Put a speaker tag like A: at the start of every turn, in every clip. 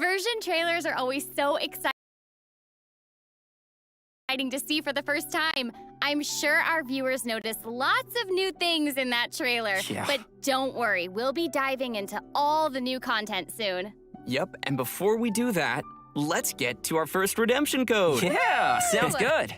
A: Version trailers are always so exciting to see for the first time. I'm sure our viewers noticed lots of new things in that trailer.
B: Yeah.
A: But don't worry, we'll be diving into all the new content soon.
C: Yep, and before we do that, let's get to our first redemption code.
B: Yeah, sounds good.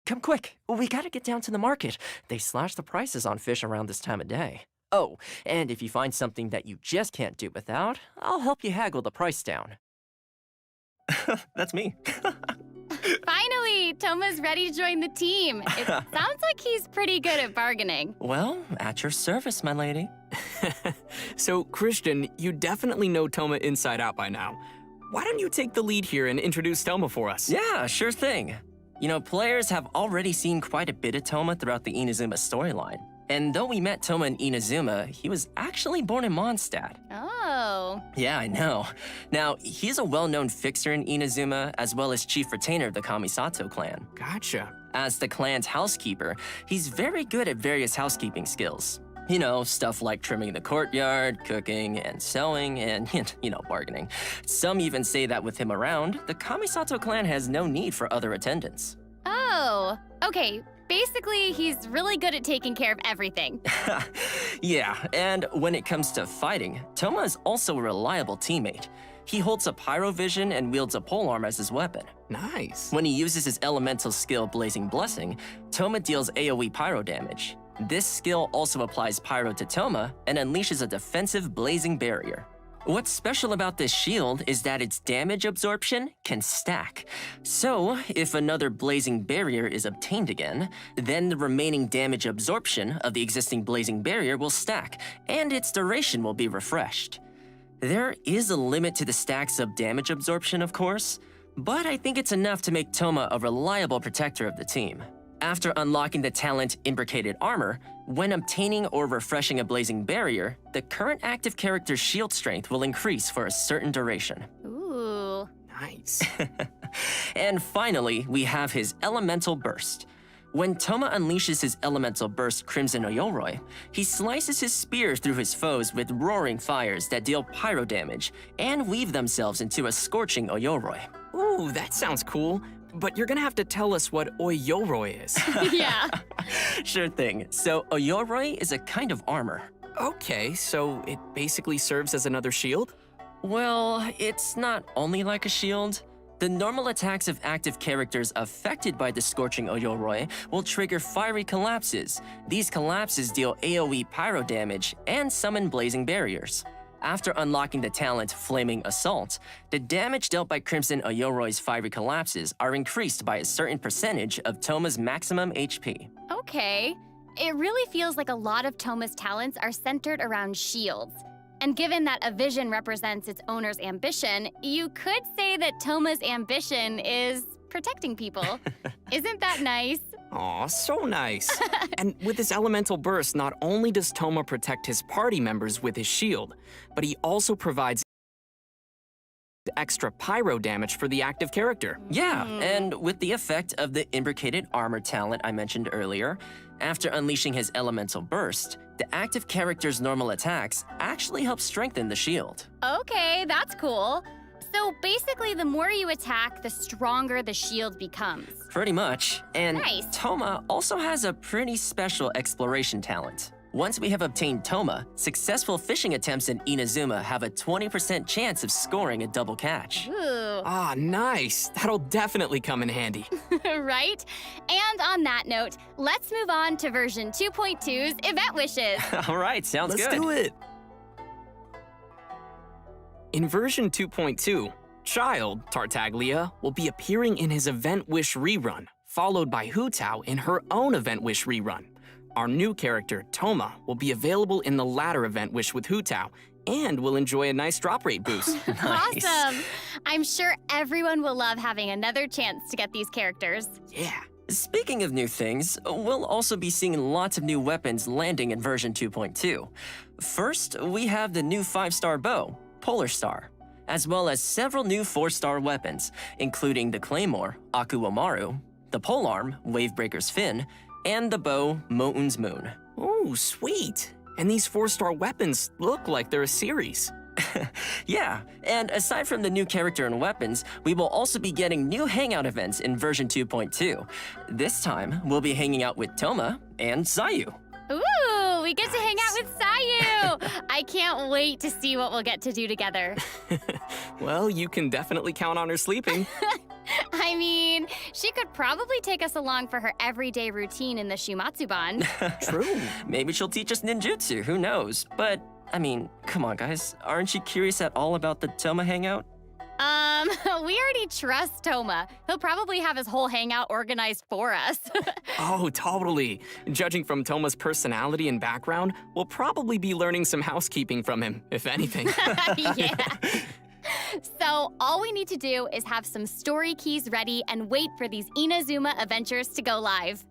B: Come quick, we gotta get down to the market. They slash the prices on fish around this time of day. Oh, and if you find something that you just can't do without, I'll help you haggle the price down. That's me.
A: Finally, Toma's ready to join the team. It sounds like he's pretty good at bargaining.
B: Well, at your service, my lady.
C: So, Christian, you definitely know Toma inside out by now. Why don't you take the lead here and introduce Toma for us?
B: Yeah, sure thing. You know, players have already seen quite a bit of Toma throughout the Inazuma storyline. And though we met Toma in Inazuma, he was actually born in Mondstadt.
A: Oh.
B: Yeah, I know. Now, he's a well-known fixer in Inazuma, as well as chief retainer of the Kamisato clan.
C: Gotcha.
B: As the clan's housekeeper, he's very good at various housekeeping skills. You know, stuff like trimming the courtyard, cooking, and sewing, and, you know, bargaining. Some even say that with him around, the Kamisato clan has no need for other attendants.
A: Oh. Okay. Basically, he's really good at taking care of everything.
B: Yeah, and when it comes to fighting, Toma is also a reliable teammate. He holds a pyrovision and wields a polearm as his weapon.
C: Nice.
B: When he uses his elemental skill Blazing Blessing, Toma deals AoE pyro damage. This skill also applies pyro to Toma and unleashes a defensive blazing barrier. What's special about this shield is that its damage absorption can stack. So, if another blazing barrier is obtained again, then the remaining damage absorption of the existing blazing barrier will stack, and its duration will be refreshed. There is a limit to the stacks of damage absorption, of course, but I think it's enough to make Toma a reliable protector of the team. After unlocking the talent Imbricated Armor, when obtaining or refreshing a blazing barrier, the current active character's shield strength will increase for a certain duration.
A: Ooh.
C: Nice.
B: And finally, we have his Elemental Burst. When Toma unleashes his Elemental Burst Crimson Oyoroi, he slices his spear through his foes with roaring fires that deal pyro damage and weave themselves into a scorching Oyoroi.
C: Ooh, that sounds cool. But you're gonna have to tell us what Oyoroi is.
A: Yeah.
B: Sure thing. So Oyoroi is a kind of armor.
C: Okay, so it basically serves as another shield?
B: Well, it's not only like a shield. The normal attacks of active characters affected by the Scorching Oyoroi will trigger fiery collapses. These collapses deal AoE pyro damage and summon blazing barriers. After unlocking the talent Flaming Assault, the damage dealt by Crimson Oyoroi's fiery collapses are increased by a certain percentage of Toma's maximum HP.
A: Okay. It really feels like a lot of Toma's talents are centered around shields. And given that a vision represents its owner's ambition, you could say that Toma's ambition is protecting people. Isn't that nice?
C: Aw, so nice. And with his elemental burst, not only does Toma protect his party members with his shield, but he also provides extra pyro damage for the active character.
B: Yeah, and with the effect of the imbricated armor talent I mentioned earlier, after unleashing his elemental burst, the active character's normal attacks actually help strengthen the shield.
A: Okay, that's cool. So basically, the more you attack, the stronger the shield becomes.
B: Pretty much. And
A: Nice.
B: Toma also has a pretty special exploration talent. Once we have obtained Toma, successful fishing attempts in Inazuma have a 20% chance of scoring a double catch.
A: Ooh,
C: Ah, nice. That'll definitely come in handy.
A: right? And on that note, let's move on to version 2.2's event wishes.
B: All right, sounds
C: Let's
B: good.
C: do it. In version 2.2, Child, Tartaglia, will be appearing in his Event Wish rerun, followed by Hu Tao in her own Event Wish rerun. Our new character, Toma, will be available in the latter Event Wish with Hu Tao, and will enjoy a nice drop rate boost.
B: Nice.
A: Awesome! I'm sure everyone will love having another chance to get these characters.
C: Yeah.
B: Speaking of new things, we'll also be seeing lots of new weapons landing in version 2.2. First, we have the new 5-star bow, Polar Star, as well as several new 4-star weapons, including the Claymore, Akuomaru, the Polearm, Wavebreaker's Fin, and the bow, Moun's Moon.
C: Oh, sweet. And these 4-star weapons look like they're a series.
B: Yeah, and aside from the new character and weapons, we will also be getting new hangout events in version 2.2. This time, we'll be hanging out with Toma and Sayu.
A: Ooh, we get to hang out with Sayu! I can't wait to see what we'll get to do together.
C: Well, you can definitely count on her sleeping.
A: I mean, she could probably take us along for her everyday routine in the Shumatsuban.
C: True.
B: Maybe she'll teach us ninjutsu, who knows? But, I mean, come on guys, aren't you curious at all about the Toma hangout?
A: We already trust Toma. He'll probably have his whole hangout organized for us.
C: Oh, totally. Judging from Toma's personality and background, we'll probably be learning some housekeeping from him, if anything.
A: Yeah. So all we need to do is have some story keys ready and wait for these Inazuma adventures to go live.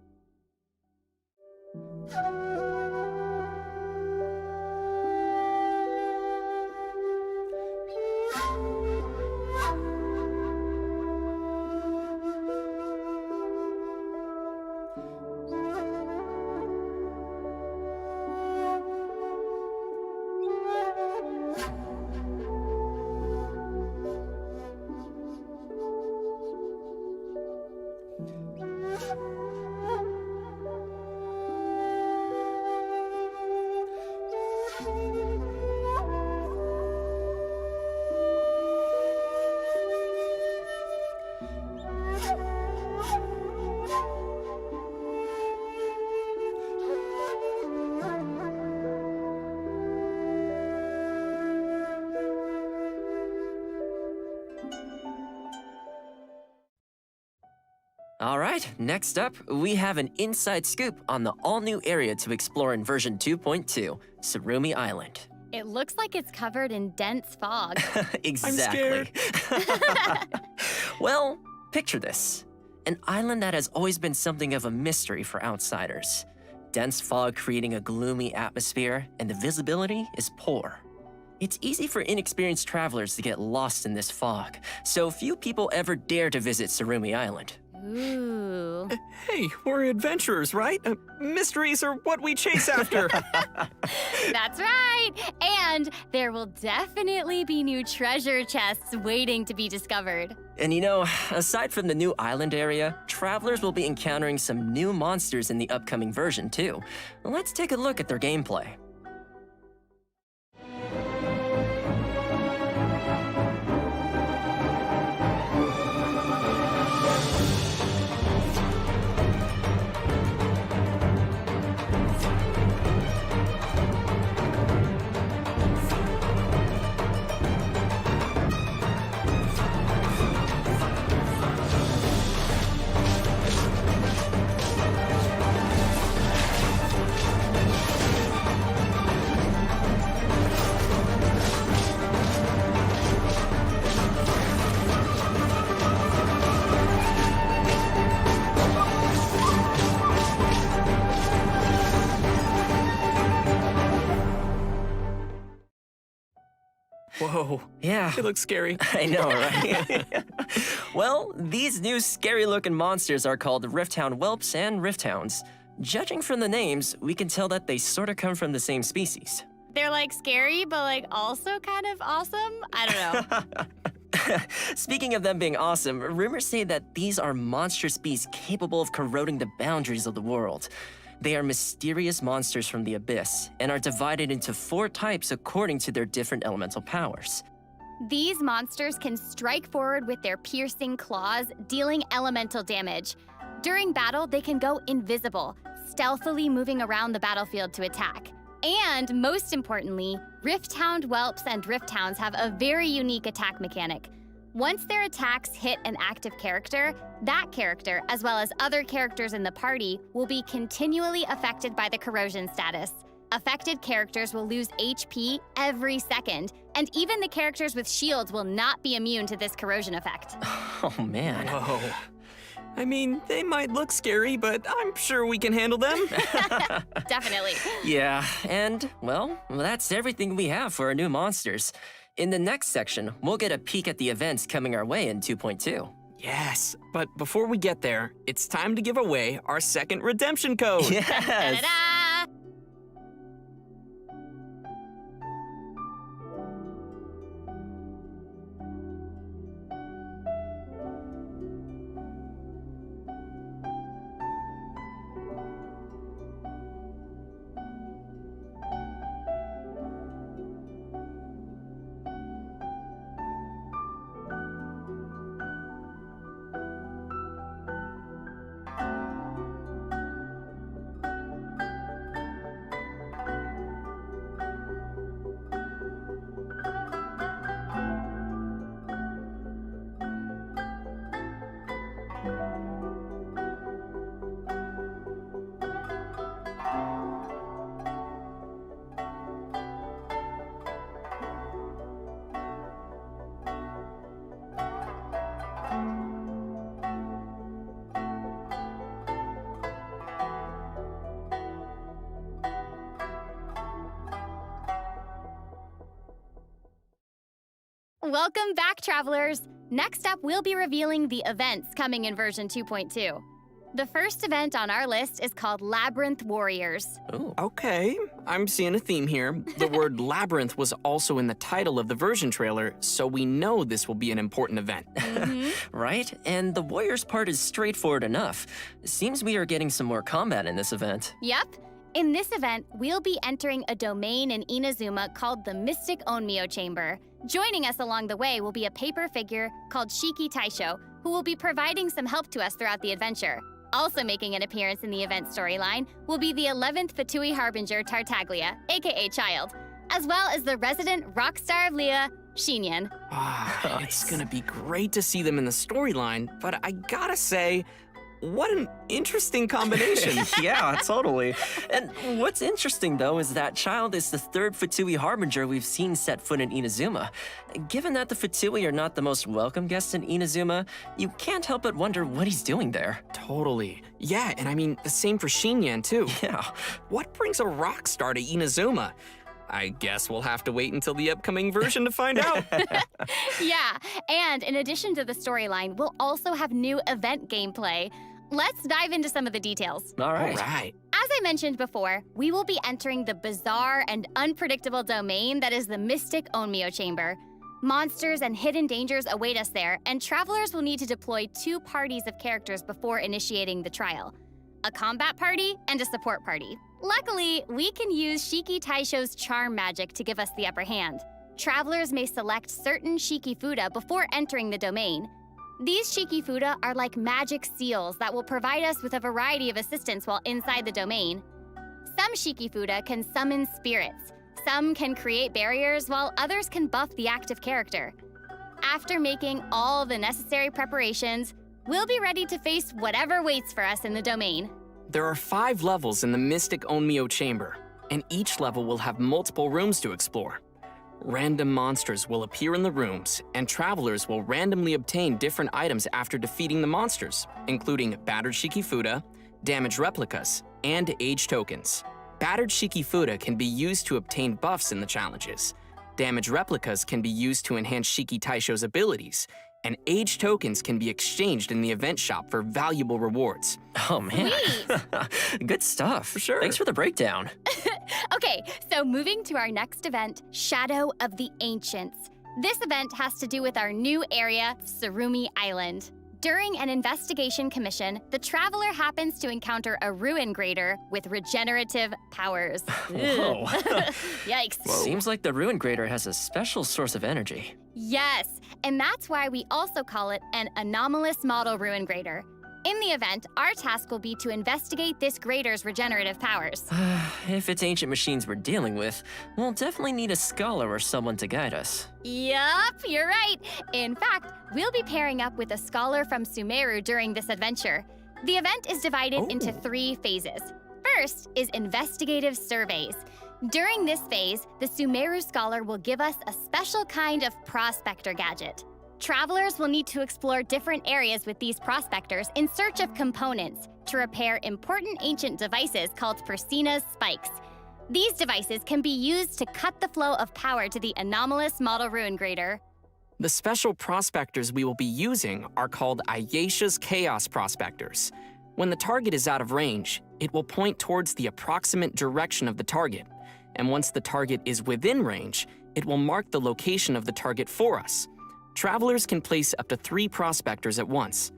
B: All right, next up, we have an inside scoop on the all-new area to explore in version 2.2, Surumi Island.
A: It looks like it's covered in dense fog.
B: Exactly. Well, picture this. An island that has always been something of a mystery for outsiders. Dense fog creating a gloomy atmosphere, and the visibility is poor. It's easy for inexperienced travelers to get lost in this fog, so few people ever dare to visit Surumi Island.
A: Ooh.
C: Hey, we're adventurers, right? Mysteries are what we chase after.
A: That's right! And there will definitely be new treasure chests waiting to be discovered.
B: And you know, aside from the new island area, travelers will be encountering some new monsters in the upcoming version too. Let's take a look at their gameplay.
C: Whoa,
B: Yeah.
C: it looks scary.
B: I know, right? Well, these new scary-looking monsters are called Rifthound Whelps and Rifthounds. Judging from the names, we can tell that they sort of come from the same species.
A: They're like scary, but like also kind of awesome. I don't know.
B: Speaking of them being awesome, rumors say that these are monstrous beasts capable of corroding the boundaries of the world. They are mysterious monsters from the abyss and are divided into 4 types according to their different elemental powers.
A: These monsters can strike forward with their piercing claws, dealing elemental damage. During battle, they can go invisible, stealthily moving around the battlefield to attack. And most importantly, Rifthound Whelps and Rifthounds have a very unique attack mechanic. Once their attacks hit an active character, that character, as well as other characters in the party, will be continually affected by the corrosion status. Affected characters will lose HP every second, and even the characters with shields will not be immune to this corrosion effect.
B: Oh man.
C: Whoa. I mean, they might look scary, but I'm sure we can handle them.
A: Definitely.
B: Yeah, and, well, that's everything we have for our new monsters. In the next section, we'll get a peek at the events coming our way in 2.2.
C: Yes, but before we get there, it's time to give away our second redemption code.
B: Yes!
A: Da-da-da! Welcome back, travelers! Next up, we'll be revealing the events coming in version 2.2. The first event on our list is called Labyrinth Warriors.
B: Ooh.
C: Okay, I'm seeing a theme here. The word labyrinth was also in the title of the version trailer, so we know this will be an important event.
B: Right? And the warriors part is straightforward enough. Seems we are getting some more combat in this event.
A: Yep. In this event, we'll be entering a domain in Inazuma called the Mystic Onmyo Chamber. Joining us along the way will be a paper figure called Shiki Taisho, who will be providing some help to us throughout the adventure. Also making an appearance in the event storyline will be the 11th Fatui Harbinger Tartaglia, aka Child, as well as the resident rock star of Leah, Shinyan.
C: Ah, it's gonna be great to see them in the storyline, but I gotta say, what an interesting combination.
B: Yeah, totally. And what's interesting, though, is that Child is the 3rd Fatui Harbinger we've seen set foot in Inazuma. Given that the Fatui are not the most welcome guests in Inazuma, you can't help but wonder what he's doing there.
C: Totally. Yeah, and I mean, the same for Shinyan, too.
B: Yeah.
C: What brings a rock star to Inazuma? I guess we'll have to wait until the upcoming version to find out.
A: Yeah, and in addition to the storyline, we'll also have new event gameplay. Let's dive into some of the details.
B: All right.
C: All right.
A: As I mentioned before, we will be entering the bizarre and unpredictable domain that is the Mystic Onmyo Chamber. Monsters and hidden dangers await us there, and travelers will need to deploy 2 parties of characters before initiating the trial. A combat party and a support party. Luckily, we can use Shiki Taisho's charm magic to give us the upper hand. Travelers may select certain Shiki Fuda before entering the domain. These Shiki Fuda are like magic seals that will provide us with a variety of assistance while inside the domain. Some Shiki Fuda can summon spirits, some can create barriers, while others can buff the active character. After making all the necessary preparations, we'll be ready to face whatever waits for us in the domain.
C: There are 5 levels in the Mystic Onmyo Chamber, and each level will have multiple rooms to explore. Random monsters will appear in the rooms, and travelers will randomly obtain different items after defeating the monsters, including battered Shiki Fuda, damaged replicas, and age tokens. Battered Shiki Fuda can be used to obtain buffs in the challenges. Damage replicas can be used to enhance Shiki Taisho's abilities, and age tokens can be exchanged in the event shop for valuable rewards.
B: Oh man.
A: Sweet.
B: Good stuff.
C: For sure.
B: Thanks for the breakdown.
A: Okay, so moving to our next event, Shadow of the Ancients. This event has to do with our new area, Surumi Island. During an investigation commission, the traveler happens to encounter a ruin grader with regenerative powers.
B: Whoa.
A: Yikes.
B: Seems like the Ruin Grader has a special source of energy.
A: Yes, and that's why we also call it an anomalous model ruin grader. In the event, our task will be to investigate this grader's regenerative powers.
B: If it's ancient machines we're dealing with, we'll definitely need a scholar or someone to guide us.
A: Yup, you're right. In fact, we'll be pairing up with a scholar from Sumeru during this adventure. The event is divided into 3 phases. First is investigative surveys. During this phase, the Sumeru scholar will give us a special kind of prospector gadget. Travelers will need to explore different areas with these prospectors in search of components to repair important ancient devices called Persina's spikes. These devices can be used to cut the flow of power to the anomalous model ruin grader.
C: The special prospectors we will be using are called Ayesha's Chaos Prospectors. When the target is out of range, it will point towards the approximate direction of the target. And once the target is within range, it will mark the location of the target for us. Travelers can place up to 3 prospectors at once.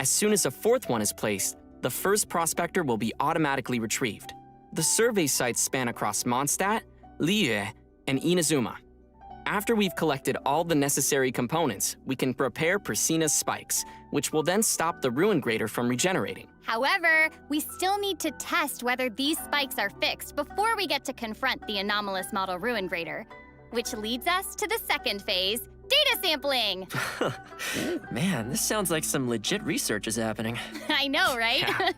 C: As soon as a 4th one is placed, the first prospector will be automatically retrieved. The survey sites span across Mondstadt, Liyue, and Inazuma. After we've collected all the necessary components, we can prepare Persina's spikes, which will then stop the ruin grader from regenerating.
A: However, we still need to test whether these spikes are fixed before we get to confront the anomalous model ruin grader. Which leads us to the second phase, data sampling.
B: Man, this sounds like some legit research is happening.
A: I know, right?
C: Yeah.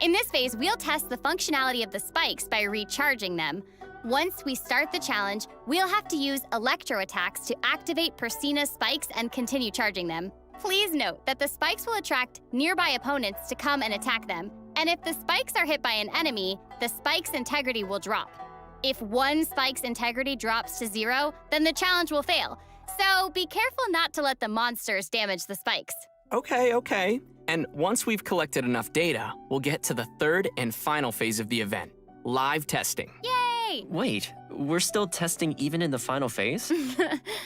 A: In this phase, we'll test the functionality of the spikes by recharging them. Once we start the challenge, we'll have to use electro attacks to activate Persina's spikes and continue charging them. Please note that the spikes will attract nearby opponents to come and attack them, and if the spikes are hit by an enemy, the spike's integrity will drop. If one spike's integrity drops to 0, then the challenge will fail. So be careful not to let the monsters damage the spikes.
C: Okay. And once we've collected enough data, we'll get to the 3rd and final phase of the event, live testing.
A: Yay!
B: Wait, we're still testing even in the final phase?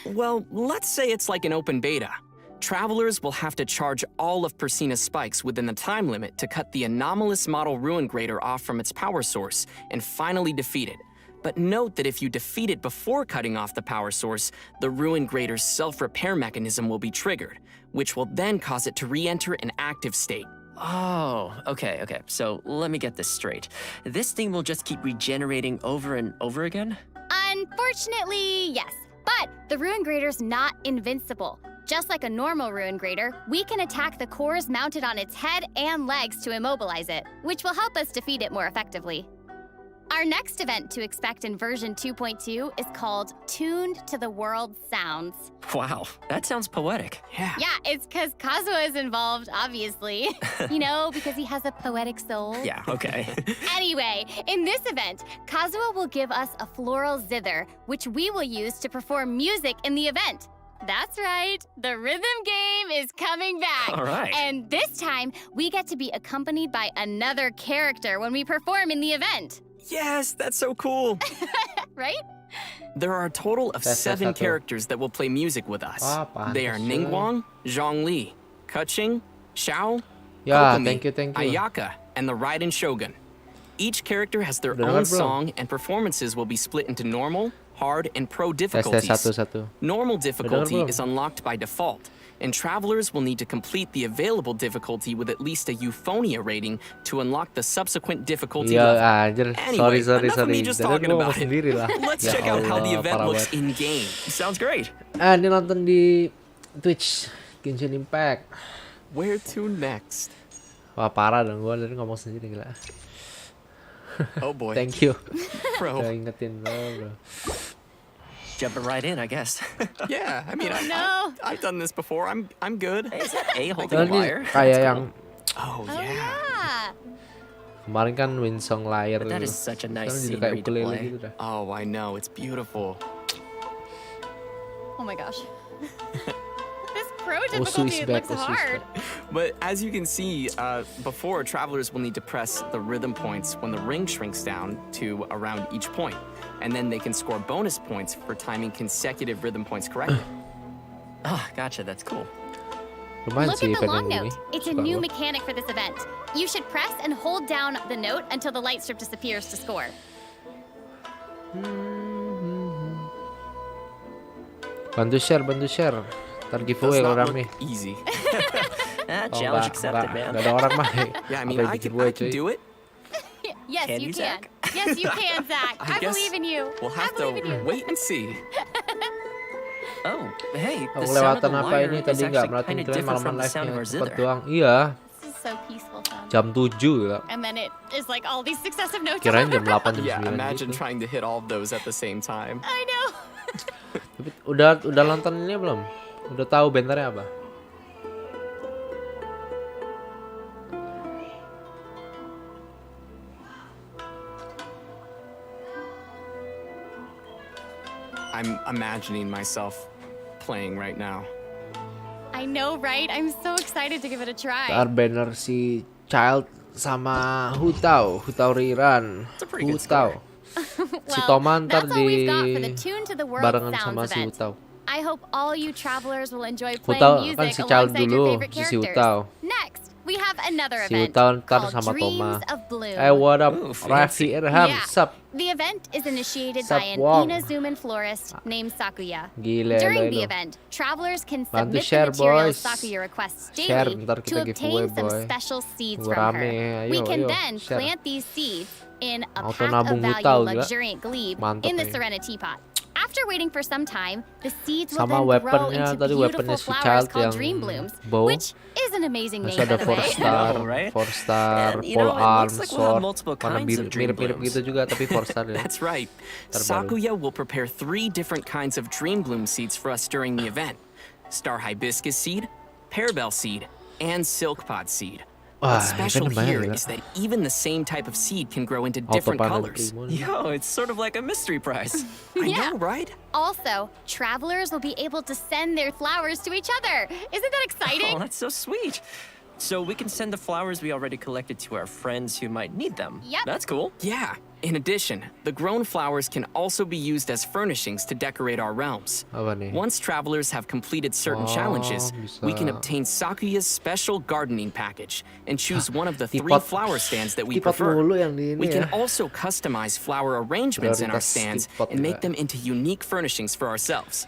C: Well, let's say it's like an open beta. Travelers will have to charge all of Persina's spikes within the time limit to cut the anomalous model ruin grader off from its power source and finally defeat it. But note that if you defeat it before cutting off the power source, the ruin grader's self-repair mechanism will be triggered, which will then cause it to re-enter an active state.
B: Oh, okay. So let me get this straight. This thing will just keep regenerating over and over again?
A: Unfortunately, yes. But the ruin grader's not invincible. Just like a normal ruin grader, we can attack the cores mounted on its head and legs to immobilize it, which will help us defeat it more effectively. Our next event to expect in version 2.2 is called Tuned to the World's Sounds.
B: Wow, that sounds poetic.
C: Yeah.
A: Yeah, it's because Kazuha is involved, obviously. Because he has a poetic soul.
B: Yeah, okay.
A: Anyway, in this event, Kazuha will give us a floral zither, which we will use to perform music in the event. That's right, the rhythm game is coming back.
B: All right.
A: And this time, we get to be accompanied by another character when we perform in the event.
C: Yes, that's so cool.
A: Right?
C: There are a total of 7 characters that will play music with us. They are Ningguang, Zhongli, Keqing, Xiao,
D: Yeah,
C: Kokomi,
D: thank you.
C: Ayaka, and the Raiden Shogun. Each character has their own song, and performances will be split into normal, hard, and pro difficulties.
D: Satu.
C: Normal difficulty
D: belum?
C: is unlocked by default, and travelers will need to complete the available difficulty with at least a Euphonia rating to unlock the subsequent difficulty
D: Iya,
C: level.
D: anjir.
C: Anyway,
D: Sorry.
C: enough of me just talking
D: Gua
C: about
D: ngomong
C: it.
D: sendiri lah.
C: Let's
D: Ya
C: check out how the
D: Allah,
C: event
D: parah
C: looks
D: banget.
C: in-game.
B: Sounds great.
D: Ini nonton di Twitch Genshin Impact.
C: Where to next?
D: Wah, parah dong, gua dari ngomong sendiri gila.
C: Oh boy.
D: Thank you.
C: Bro.
D: Udah ingetin bro.
B: Jumping right in, I guess.
C: Yeah, I mean,
A: no.
C: I've done this before. I'm good.
B: Hey, is that A holding a
D: Ini
B: wire?
D: kayak yang
C: Oh
A: Oh,
C: yeah.
A: yeah.
D: kemarin kan Winsong Lyre.
B: But that is such a nice
D: Sekarang jadi
B: scenery
D: kayak
B: to
D: ukulele
B: play.
D: gitu dah.
C: Oh, I know. It's beautiful.
A: Oh my gosh. This pro
D: Osu is
A: difficulty
D: back.
A: looks hard.
C: But as you can see, before, travelers will need to press the rhythm points when the ring shrinks down to around each point. And then they can score bonus points for timing consecutive rhythm points correctly.
B: Ah, gotcha, that's cool.
D: Lumayan
A: Look
D: sih
A: at the
D: event
A: long
D: yang ini.
A: note. It's a
D: Suka
A: new
D: gua.
A: mechanic for this event. You should press and hold down the note until the light strip disappears to score.
D: Bantu share. Ntar giveaway
C: Does
D: kalau
C: not
D: rame.
C: look easy.
B: Ah,
D: Oh,
B: challenge
D: nggak
B: accepted, man.
D: ada orang mah.
C: Yeah, I
D: Apa
C: mean,
D: yang
C: I
D: bikin
C: can,
D: gue,
C: I can
D: cuy?
C: do it.
A: Yes,
B: Can
A: you
B: you,
A: can.
B: Zach?
A: Yes, you can, Zach.
C: I
A: I
C: guess
A: believe in you.
C: We'll have
A: I
C: to
A: believe in you.
C: wait and see.
B: Oh, hey,
D: Aku
B: the sound of
D: kelewatan
B: the
D: apa
B: lyre
D: ini
B: is
D: tadi nggak
B: actually
D: merhatiin
B: kind of
D: kalian
B: different
D: malaman
B: from the sound of
D: live-nya.
B: our
D: Cepet
B: zither.
D: doang. Iya,
A: This is so peaceful sound.
D: jam 7 ya.
A: And then it is like all these successive notes.
D: Kirain jam 8 jam
C: Yeah,
D: 9
C: imagine
D: gitu.
C: trying to hit all of those at the same time.
A: I know.
D: Tapi udah nonton ini belum? Udah tahu bannernya apa?
C: I'm imagining myself playing right now.
A: I know, right? I'm so excited to give it a try.
D: Ntar banner si Child sama Hutao Riran.
B: It's a pretty good
D: Hutao. Si
A: Well,
D: Toma ntar
A: that's all we've got for
D: di
A: the Tune to the World
D: barengan
A: Sounds
D: sama si
A: event.
D: Hutao.
A: I hope all you travelers will enjoy playing
D: Hutao
A: music
D: kan si Child
A: alongside your
D: dulu,
A: favorite
D: si
A: characters.
D: Hutao.
A: Next, we have another
D: Si
A: event
D: Hutao ntar
A: called
D: sama
A: Dreams
D: Toma.
A: of Bloom.
D: What up?
B: Ooh,
D: Raffi
B: fancy.
D: Irham,
A: Yeah.
D: sup?
A: The event is initiated
D: Sup,
A: by an
D: Wong?
A: Inazuman florist named Sakuya.
D: Gile
A: During
D: lo
A: the
D: lo.
A: event, travelers can
D: Bantu
A: submit
D: share,
A: the materials
D: boys.
A: Sakuya requests
D: Share,
A: daily
D: ntar
A: to
D: kita giveaway,
A: obtain some
D: boy.
A: special seeds
D: Tunggu
A: from
D: rame,
A: her. We
D: ayo,
A: can
D: ayo,
A: then
D: share.
A: plant these seeds in a
D: Auto
A: pack of
D: nabung
A: value
D: Hutao, gila.
A: luxuriant glebe
D: Mantap
A: in the
D: nih.
A: Serena teapot. After waiting for some time, the seeds will
D: Sama
A: then grow
D: weaponnya,
A: into
D: tadi
A: beautiful
D: weaponnya si
A: flowers
D: Child
A: called
D: yang
A: dream blooms,
D: bow.
A: which is an amazing name,
D: Terus
A: by
D: ada
A: the
D: 4
A: way.
D: star,
B: know, right?
D: 4 star,
B: And, you
D: pole
B: know, it
D: arm,
B: looks like we'll have
D: sword,
B: multiple
D: warna
B: kinds of dream
D: mirip-mirip
B: blooms.
D: gitu juga, tapi 4 star ya.
C: That's right.
D: Terbaru.
C: Sakuya will prepare 3 different kinds of dream bloom seeds for us during the event. Star hibiscus seed, pearbell seed, and silk pod seed.
D: Wah,
C: What's special
D: eventnya banyak
C: here
D: gila.
C: is that even the same type of seed can grow into different
D: Autopanel
C: colors.
D: Primo.
B: Yo, it's sort of like a mystery prize.
C: I
A: Yeah.
C: know, right?
A: Also, travelers will be able to send their flowers to each other. Isn't that exciting?
B: Oh, that's so sweet. So we can send the flowers we already collected to our friends who might need them.
A: Yep.
B: That's cool.
C: Yeah. In addition, the grown flowers can also be used as furnishings to decorate our realms.
D: Apa nih?
C: Once travelers have completed certain
D: Oh,
C: challenges, we can
D: bisa.
C: obtain Sakuya's special gardening package and choose one of the 3
D: Tipot-
C: flower stands that we
D: tipot
C: prefer.
D: mulu yang di ini
C: We can
D: ya.
C: also customize flower arrangements in our
D: Prioritas
C: stands
D: tipot
C: and make
D: juga.
C: them into unique furnishings for ourselves.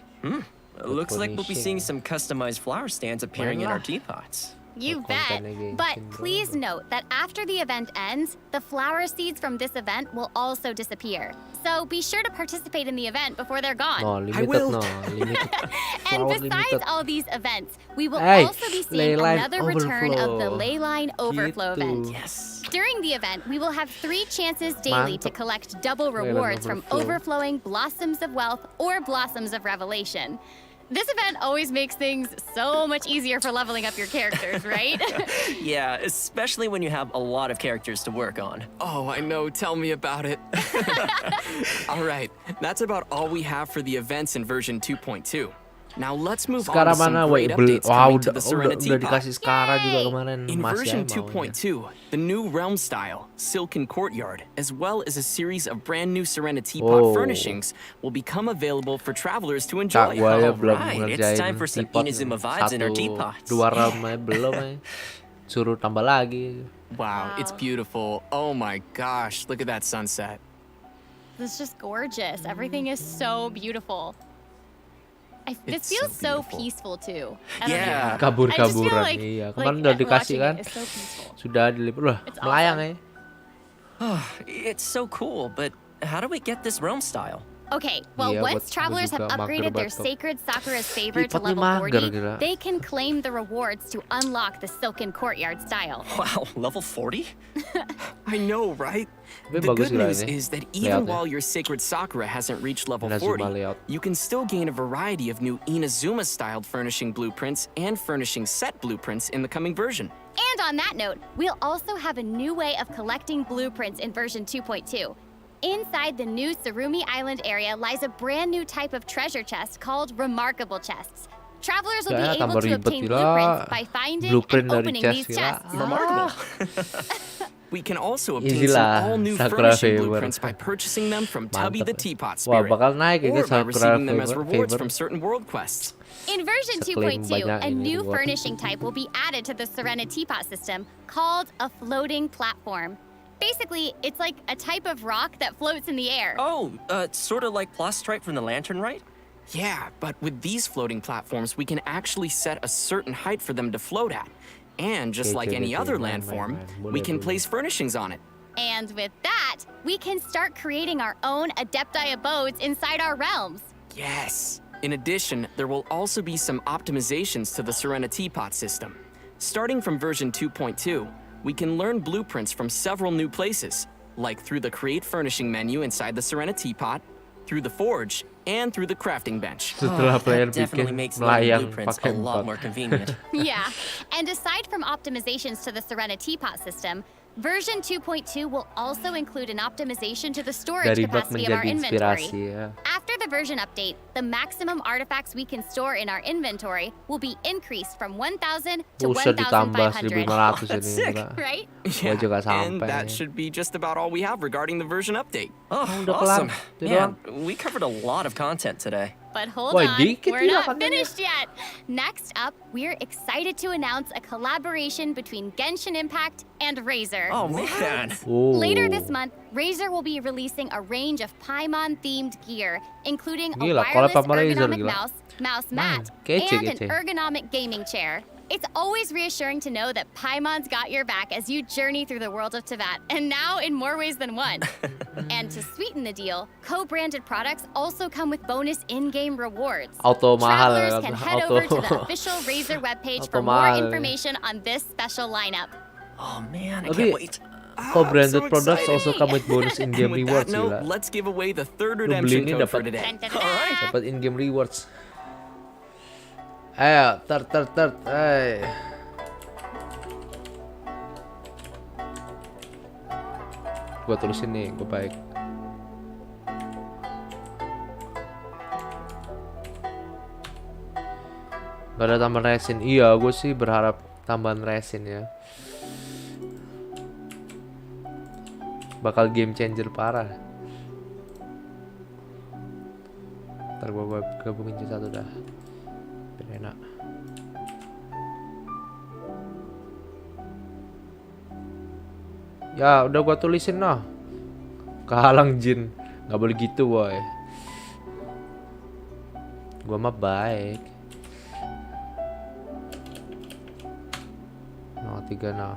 B: Looks like we'll be
D: Finishing.
B: seeing some customized flower stands appearing in our teapots.
A: You
D: Buat
A: bet.
D: kontennya
A: But
D: Genshin
A: please
D: doang.
A: note that after the event ends, the flower seeds from this event will also disappear. So be sure to participate in the event before they're gone.
D: No, limited
C: will.
D: no, limited.
A: And
D: Flower
A: besides
D: limited.
A: all these events, we will
D: Hey,
A: also be seeing
D: ley line
A: another return of the
D: overflow.
A: ley line overflow
D: Gitu.
A: event.
B: Yes.
A: During the event, we will have 3 chances daily to
D: Mantap.
A: collect double
D: Ley line
A: rewards from
D: overflow.
A: overflowing blossoms of wealth or blossoms of revelation. This event always makes things so much easier for leveling up your characters, right?
B: Yeah, especially when you have a lot of characters to work on.
C: Oh, I know. Tell me about it. All right. That's about all we have for the events in version 2.2. Now let's move on
D: Sekarang
C: to some
D: mana?
C: great
D: Wait,
C: updates
D: wow,
C: coming to
D: udah,
C: the Serena
D: udah
C: Teapot.
D: dikasih Skara juga
A: Yay!
D: kemarin.
C: In
D: Masih
C: version
D: aja maunya.
C: 2.2, the new realm style, Silken Courtyard, as well as a series of brand new Serena Teapot
D: Oh.
C: furnishings will become available for travelers to
D: Kak,
C: enjoy.
D: gua ya belum
B: Alright, it's
D: ngerjain
B: time for some
D: teapot.
B: Inazuma vibes in our
D: 1,
B: teapots.
D: 2 round aja belum ya. Suruh tambah lagi.
C: Wow, it's
A: Wow.
C: beautiful. Oh my gosh, look at that sunset.
A: It's just gorgeous. Everything is so beautiful. This
C: It's
A: feels
C: so
A: so
C: beautiful.
A: peaceful too. I don't
B: Yeah.
A: know.
D: Kabur-kaburan,
A: I just feel like,
D: iya.
A: like
D: Kemarin udah dikasih
A: watching
D: kan?
A: it is so peaceful.
D: Sudah diliput. Loh,
A: It's
D: melayang
A: awesome.
D: ya.
B: It's so cool, but how do we get this realm style?
A: Okay, well,
D: Iya,
A: once
D: buat
A: travelers have
D: juga mager
A: upgraded their
D: banget.
A: sacred Sakura's favor to
D: Tipotnya
A: level
D: mager,
A: 40,
D: gila.
A: they can claim the rewards to unlock the Silken Courtyard style.
B: Wow, level 40?
C: I know, right?
D: Tapi
C: The
D: bagus
C: good news
D: layoutnya.
C: is that even
D: Layoutnya.
C: while your sacred Sakura hasn't reached level
D: Inazuma
C: 40,
D: layout.
C: you can still gain a variety of new Inazuma-styled furnishing blueprints and furnishing set blueprints in the coming version.
A: And on that note, we'll also have a new way of collecting blueprints in version 2.2. Inside the new Surumi Island area lies a brand new type of treasure chest called Remarkable Chests. Travelers will be
D: Kayaknya
A: able
D: tambah
A: to
D: ribet
A: obtain
D: gila.
A: blueprints by finding
D: Blueprint
A: and
D: dari
A: opening
D: chest
A: these
D: gila.
A: chests.
B: Remarkable.
C: We can also
D: Easy
C: obtain some
D: lah,
C: all-new
D: Sakura
C: furnishing
D: Favor.
C: blueprints by purchasing them from Tubby the
D: Mantap.
C: Teapot
D: Wah,
C: Spirit,
D: bakal naik itu
C: or by
D: Sakura
C: receiving them as rewards
D: favor.
C: from certain world quests.
A: In version
D: Seklaim
A: 2.2,
D: banyak
A: a
D: ini
A: new
D: reward.
A: furnishing type will be added to the Serena Teapot system called a floating platform. Basically, it's like a type of rock that floats in the air.
B: Oh, sort of like Plastrite from the Lantern, right?
C: Yeah, but with these floating platforms, we can actually set a certain height for them to float at. And just like any other landform, we can place furnishings on it.
A: And with that, we can start creating our own Adepti abodes inside our realms.
C: Yes. In addition, there will also be some optimizations to the Serena Teapot system. Starting from version 2.2, we can learn blueprints from several new places, like through the Create Furnishing menu inside the Serena Teapot, through the Forge, and through the crafting bench.
D: Setelah player
B: That definitely
D: bikin
B: makes learning
D: melayang
B: blueprints a
D: pakai
B: lot
D: 4.
B: more convenient.
A: Yeah, and aside from optimizations to the Serena Teapot system, version 2.2 will also include an optimization to the storage
D: Dari bug
A: capacity of our
D: menjadi
A: inventory.
D: inspirasi ya.
A: After the version update, the maximum artifacts we can store in our inventory will be increased from 1,000 to
D: Buset ditambah
A: 1,500.
D: 1.500
B: That's
D: ini
B: sick.
D: gila.
A: Right?
C: Yeah,
D: juga
C: and
D: sampai.
C: that should be just about all we have regarding the version update.
B: Oh,
D: udah kelar.
B: awesome.
D: Itu
B: Man, we covered a lot of content today.
A: But hold
D: Wah,
A: on,
D: dikit
A: we're
D: ya
A: not
D: kontennya.
A: finished yet. Next up, we're excited to announce a collaboration between Genshin Impact and Razer.
B: Oh, man.
D: Oh.
A: Later this month, Razer will be releasing a range of Paimon-themed gear, including a
D: Gila,
A: wireless
D: collab sama Razer,
A: ergonomic
D: gila.
A: mouse mat,
D: kece,
A: and
D: kece.
A: an ergonomic gaming chair. It's always reassuring to know that Paimon's got your back as you journey through the world of Teyvat, and now in more ways than one. And to sweeten the deal, co-branded products also come with bonus in-game rewards.
D: Auto mahal
A: Travelers
D: ya,
A: can head over to the
D: auto.
A: official Razer webpage
D: Auto
A: for more
D: mahal.
A: information on this special lineup.
B: Oh, man, I
D: Tapi
B: can't wait.
D: co-branded
C: so
D: products
C: exciting.
D: also come with bonus in-game
C: And with
D: rewards
C: that note,
D: gila.
C: let's give away the third
D: Lu beli
C: redemption
D: ini
C: code for
D: dapat-
C: today.
A: Dun, dun, dun.
D: Dapat in-game rewards. Ayo, third. Gua tulisin nih, gua baik. Gak ada tambahan resin. Iya, gue sih berharap tambahan resin ya. Bakal game changer parah. Ntar gua gabungin jadi satu dah. Biar enak. Ya, udah gua tulisin noh. Kehalang jin. Gak boleh gitu, boy. Gua mah baik. No, 3 nah.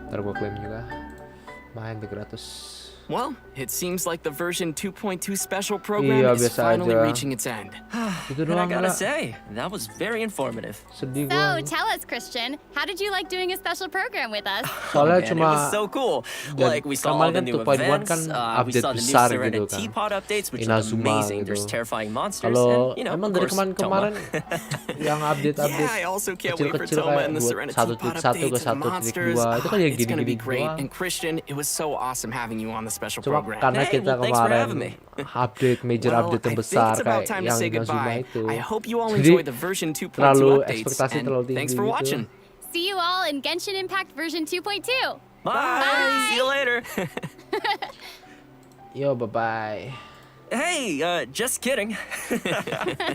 D: Ntar gua klaim juga. Main 300.
C: Well, it seems like the version 2.2 special program
D: Iya,
C: is
D: biasa
C: finally
D: aja.
C: reaching its end.
D: Itu
B: And I
D: doang
B: gotta
D: gila.
B: say, that was very informative.
D: Sedih
A: So,
D: gua.
A: tell us, Christian, how did you like doing a special program with us?
D: Soalnya
B: Man,
D: cuma
B: it was so cool.
D: dan
B: Like we saw all
D: kemarin
B: the
D: kan
B: new
D: 2.1
B: events.
D: kan
B: We
D: update
B: saw the new
D: besar
B: Serena
D: gitu kan.
B: Teapot updates, which
D: Inazuma
B: is amazing.
D: gitu.
B: There's terrifying monsters.
D: Kalau
B: and, you know,
D: emang
B: of
D: dari
B: course,
D: kemarin-kemarin
B: Toma.
D: yang update-update
C: Yeah, I also can't wait for
D: kecil-kecil
C: Toma
D: kayak
C: and the
D: buat
C: Serena
D: 1.1
C: Teapot
D: ke
C: updates and the monsters.
D: 1.2 itu kan yang
C: It's gonna be
D: gini-gini
C: great.
D: doang.
C: And Christian, it was so awesome having you on the special
D: Cuma
C: program.
D: karena
B: Hey,
D: kita
B: well, thanks for having
D: kemarin
B: me.
D: update major
C: Well,
D: update yang
C: I think
D: besar
C: it's about
D: kayak
C: time to
D: yang
C: say
D: Inazuma
C: goodbye.
D: itu.
C: I hope you all
D: Jadi,
C: enjoy the version 2.2
D: terlalu
C: updates.
D: ekspektasi terlalu
C: And thanks
D: tinggi
C: for
D: gitu.
C: watching.
A: See you all in Genshin Impact version 2.2.
B: Bye. See you later.
D: Yo, bye-bye.
B: Hey, just kidding.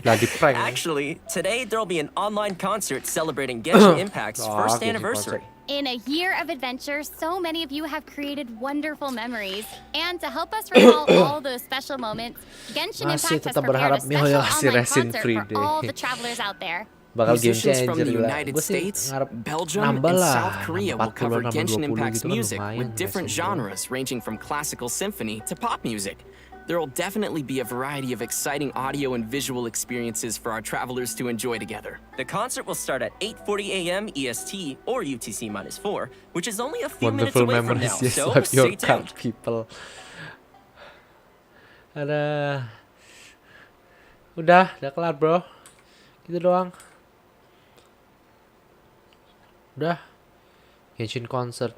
D: Lah di prank.
B: Actually, today there'll be an online concert celebrating Genshin Impact's
D: Oh,
B: first
D: Genshin
B: anniversary.
A: In a year of adventure, so many of you have created wonderful memories. And to help us recall all those special moments, Genshin
D: Masih
A: Impact has
D: tetap
A: prepared a
D: berharap
A: special
D: Mihoyo kasih
A: online
D: resin
A: concert
D: free
A: for
D: deh.
A: all the travelers out there.
D: Bakal game
C: Musicians from
D: changer
C: the
D: gila.
C: United
D: Gue sih
C: States,
D: ngarep
C: Belgium,
D: nambah
C: and
D: lah.
C: South Korea will
D: 40
C: cover
D: nambah
C: Genshin
D: 20
C: Impact's
D: gitu kan
C: music
D: lumayan
C: with different
D: resin tuh.
C: genres ranging from classical symphony to pop music. There will definitely be a variety of exciting audio and visual experiences for our travelers to enjoy together.
B: The concert will start at 8:40 a.m. EST or UTC-4, which is only a few minutes
D: Wonderful
B: away from
D: memories,
B: now,
D: yes,
B: so
D: of your
B: stay
D: card
B: tuned.
D: people. Udah kelar bro. Gitu doang. Udah. Genshin concert.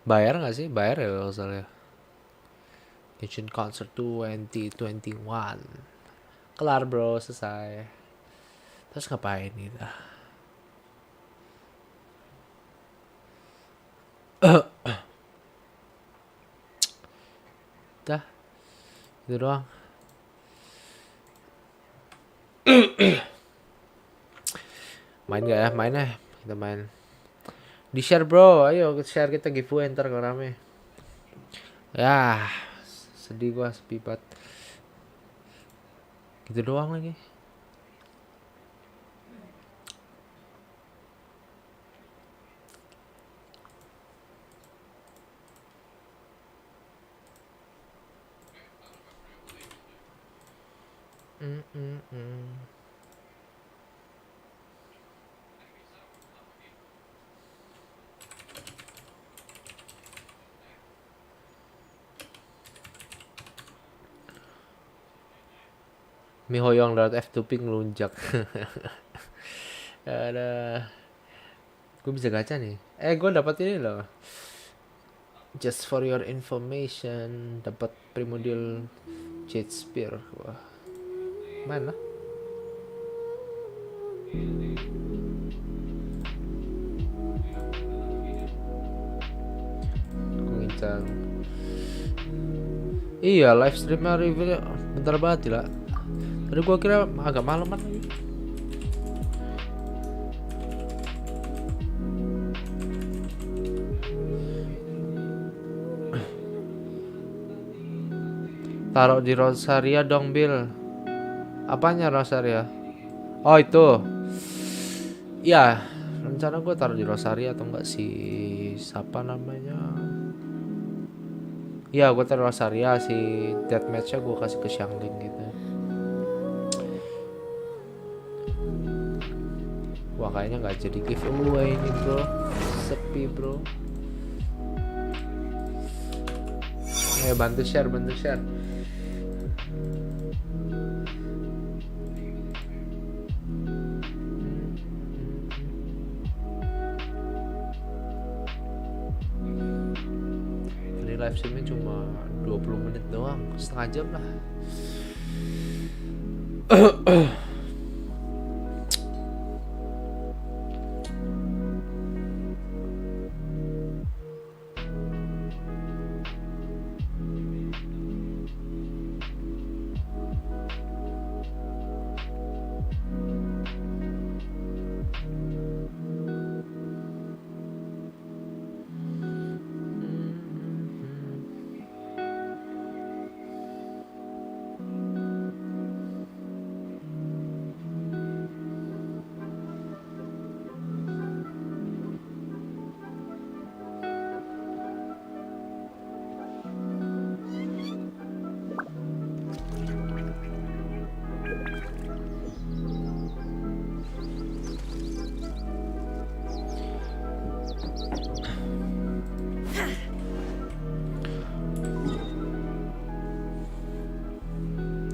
D: Bayar nggak sih? Bayar ya kalau salah. Genshin concert 2021. Kelar bro, selesai. Terus ngapain nih dah? Dah. Itu doang. Main gak ya? Main ya. Kita main. Di share bro. Ayo share, kita giveaway ntar kalau rame. Ya. Sedih gua, sepi banget. Gitu doang lagi. Mi Hoyong darat F2 ping ngelunjak. Ada. Gue bisa gacha nih. Gue dapat ini loh. Just for your information, dapat primordial jade spear. Wah. Mana? Ngincang. Iya, live streamnya reviewnya bentar banget lah. Tadi gua kira agak malaman lagi. Taruh di Rosaria dong, Bill. Apanya Rosaria? Oh, itu. Ya, rencana gue taruh di Rosaria atau enggak sih? Siapa namanya? Ya, gue taruh Rosaria, si deathmatch-nya gue kasih ke Xiangling gitu. Wah, kayaknya nggak jadi giveaway ini bro. Sepi bro. Bantu share, bantu share. Ini live streamnya cuma 20 menit doang, setengah jam lah.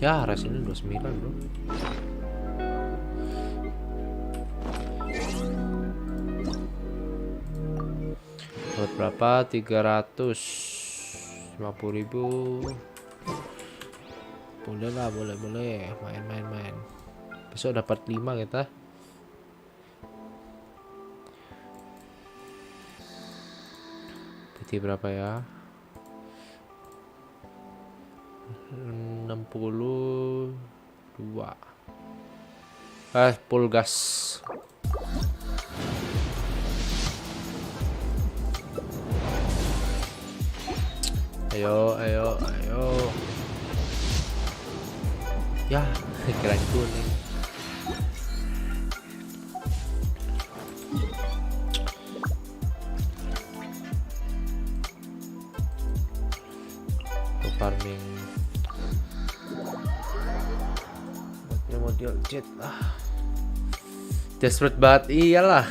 D: Ya, res ini 29 bro. Dapat berapa? 350.000. Boleh lah, boleh. Main. Besok dapat 5 kita. PT berapa ya? 62. Full gas. Ayo. Ya, keren kuning. Farming model jet desperate banget, iyalah.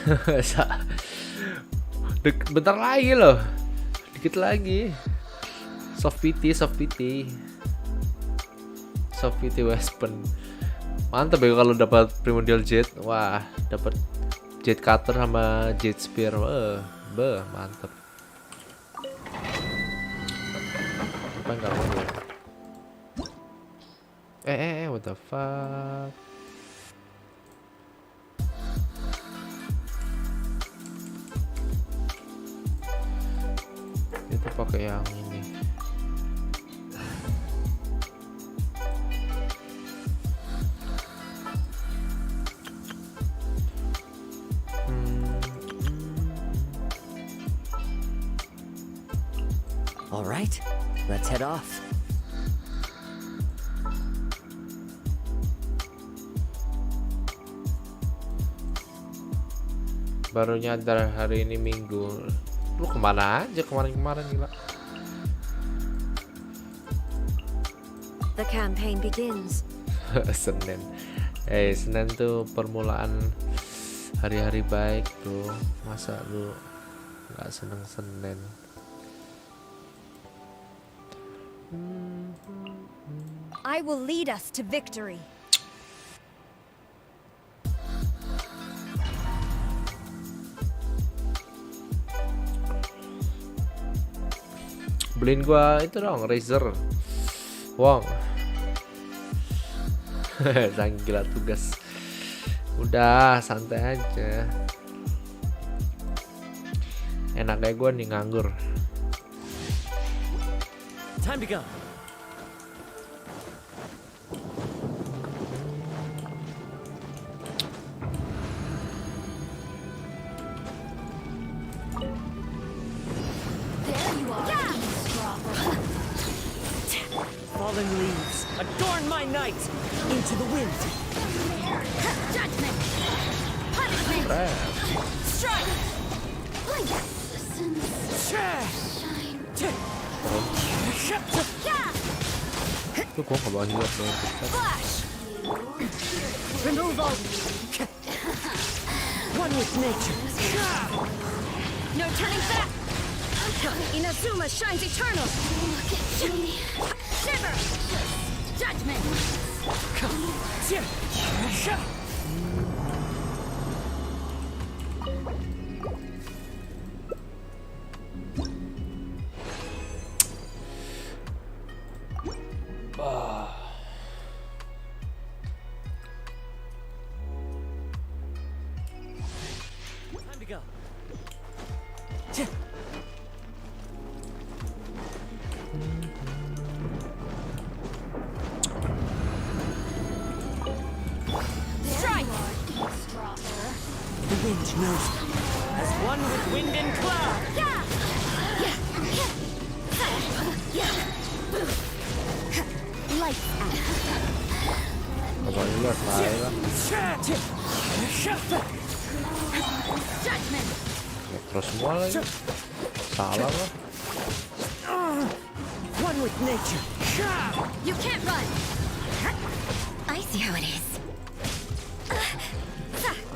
D: Bentar lagi loh, dikit lagi. Soft PT weapon mantap ya kalau dapat primordial jet. Wah, dapat Jet Cutter sama Jet Spear. Mantep. Apa enggak mau ya? What the fuck? Itu pakai yang ini.
E: All right, let's head off.
D: Baru nyadar hari ini Minggu. Lu kemana aja kemarin-kemarin gila?
F: The campaign begins.
D: Senin. Senin tuh permulaan hari-hari baik bro. Masa lu nggak seneng Senin?
F: I will lead us to victory.
D: Beliin gua itu dong, Razer. Wong. Sang gila tugas. Udah, santai aja. Enaknya gua nih nganggur.
E: Time to go. Fallen leaves, adorn my night. Into the wind.
F: Judgment. Punishment. Strike.
D: Itu gua nggak bawa healer dong.
F: Flash. Removal.
E: One with nature.
F: No turning back. Inazuma shines eternal. Shiver. Judgment.
E: Time to go.
F: Strike.
E: The wind knows me. As one with wind and cloud.
F: Lights out.
D: Nggak bawa healer, bahaya lah.
F: Judgment.
D: Terus semua lagi. Salah lah.
E: One with nature.
F: You can't run. I see how it is.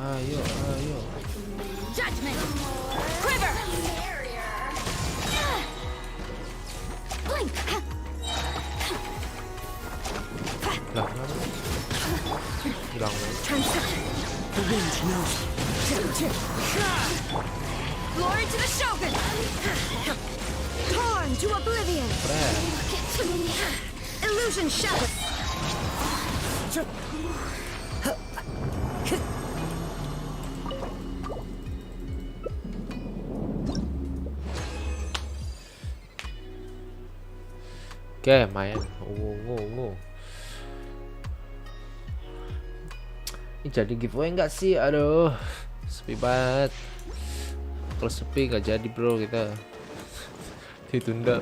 D: Ayo.
F: Judgment. Quiver. Blink.
D: Lah, kenapa? Hilang lagi.
F: Transition.
E: The wind knows me.
F: Glory to the Shogun. Torn to oblivion.
D: Keren.
F: Illusion shattered.
D: Oke, main. Ungu. Ini jadi giveaway enggak sih? Aduh, sepi banget. Kalau sepi nggak jadi bro, kita ditunda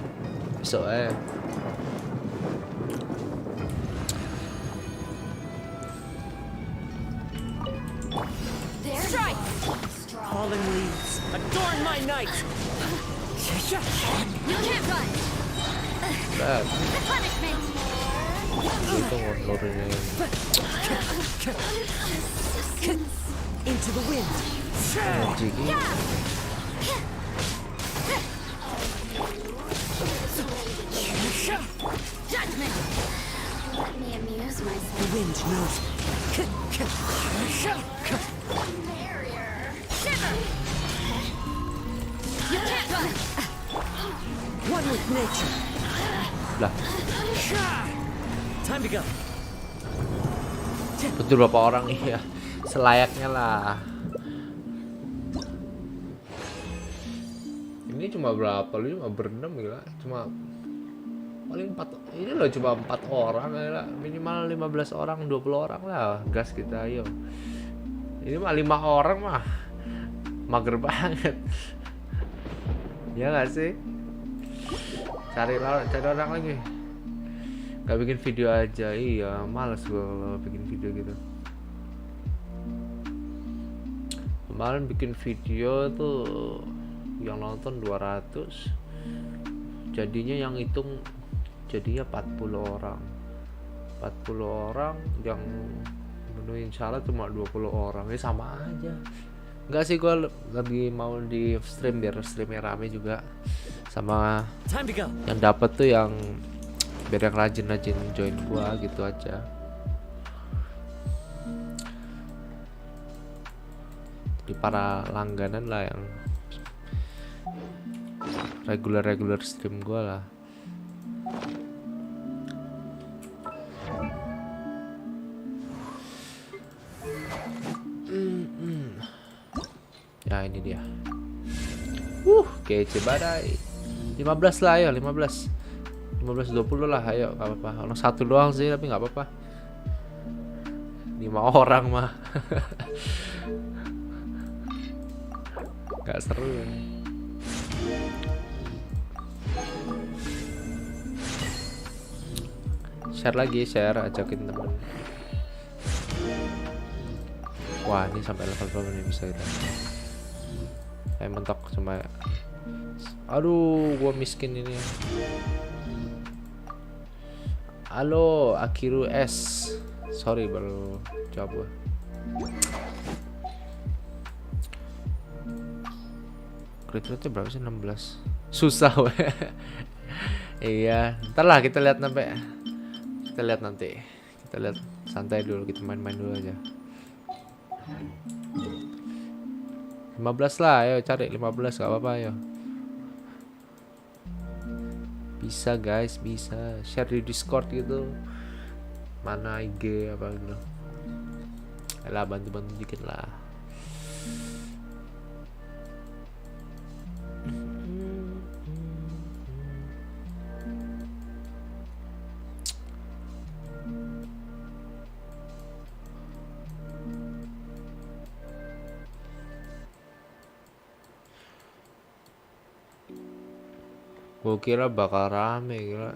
D: besok aja.
F: Strike.
E: Fallen leaves, adorn my night.
F: You can't run.
D: Udah,
F: Punishment.
D: itu ngeluarin
E: Into the wind.
D: jigi.
F: Judgment. Let me amuse myself.
E: The wind knows me. one with nature.
D: Lah,
E: Time to go.
D: betul berapa orang iya. Selayaknya lah. Ini cuma berapa? Lu cuma berenam gila. Cuma paling 4. Ini loh cuma 4 orang gila. Minimal 15 orang, 20 orang lah. Gas kita ayo. Ini mah 5 orang mah. Mager banget. Ya nggak sih? Cari orang lagi. Gak bikin video aja. Iya, males gue kalau bikin video gitu. Kemarin bikin video tuh yang nonton 200. Jadinya yang hitung jadinya 40 orang. 40 orang yang menuin syarat cuma 20 orang. Ini sama aja. Enggak sih, gue lagi mau di stream biar streamnya rame juga. Sama
E: Time to go.
D: yang dapat tuh yang biar yang rajin-rajin join gua gitu aja. Di para langganan lah yang regular stream gua lah. Ya ini dia. Kece badai. 15 lah ayo, 15 20 lah ayo, gak apa-apa. Orang satu doang sih tapi gak apa-apa. 5 orang mah. Gak seru. Share lagi, ajakin temen. Wah ini sampai level berapa nih bisa kita. Mentok cuma. Aduh, gua miskin ini. Halo, Akiru S. Sorry baru jawab gua. Crit rate berapa sih? 16. Susah weh. Iya, ntar lah kita lihat sampai. Kita lihat nanti. Kita lihat santai dulu, kita main-main dulu aja. 15 lah, ayo cari 15 gak apa-apa ayo. Bisa guys, bisa share di Discord gitu. Mana IG apa gitu. Alah bantu-bantu dikit lah. Gue kira bakal rame gila.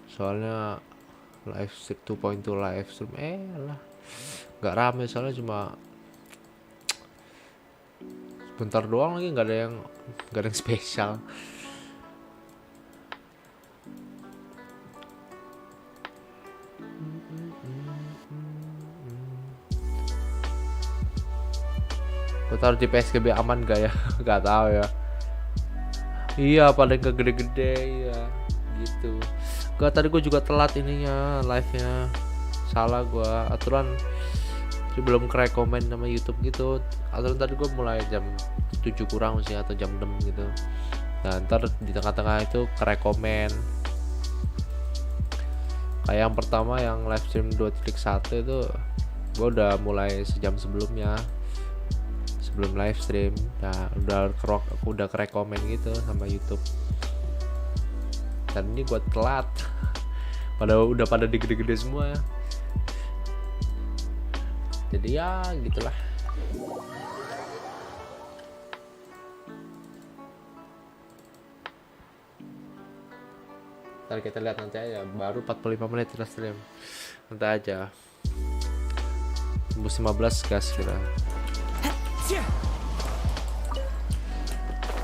D: Soalnya livestream 2.2 livestream lah nggak rame, soalnya cuma sebentar doang lagi, nggak ada yang spesial. Gue taruh di PSBB aman gak ya? Gak tahu ya. Iya paling gede-gede ya gitu. Gak, tadi gue juga telat ininya live-nya. Salah gue aturan. Jadi belum ke-rekomen sama YouTube gitu. Aturan tadi gue mulai jam 7 kurang sih atau jam 6 gitu. Nah ntar di tengah-tengah itu ke-rekomen. Kayak yang pertama yang live stream 2.1 itu gue udah mulai sejam sebelumnya. Sebelum live stream, nah aku udah ke-rekomen gitu sama YouTube. Dan ini gue telat. Udah pada digede-gede semua. Jadi ya gitulah. Ntar kita lihat nanti aja. Baru 45 menit kita stream. Nanti aja. Tembus 15 gas kira.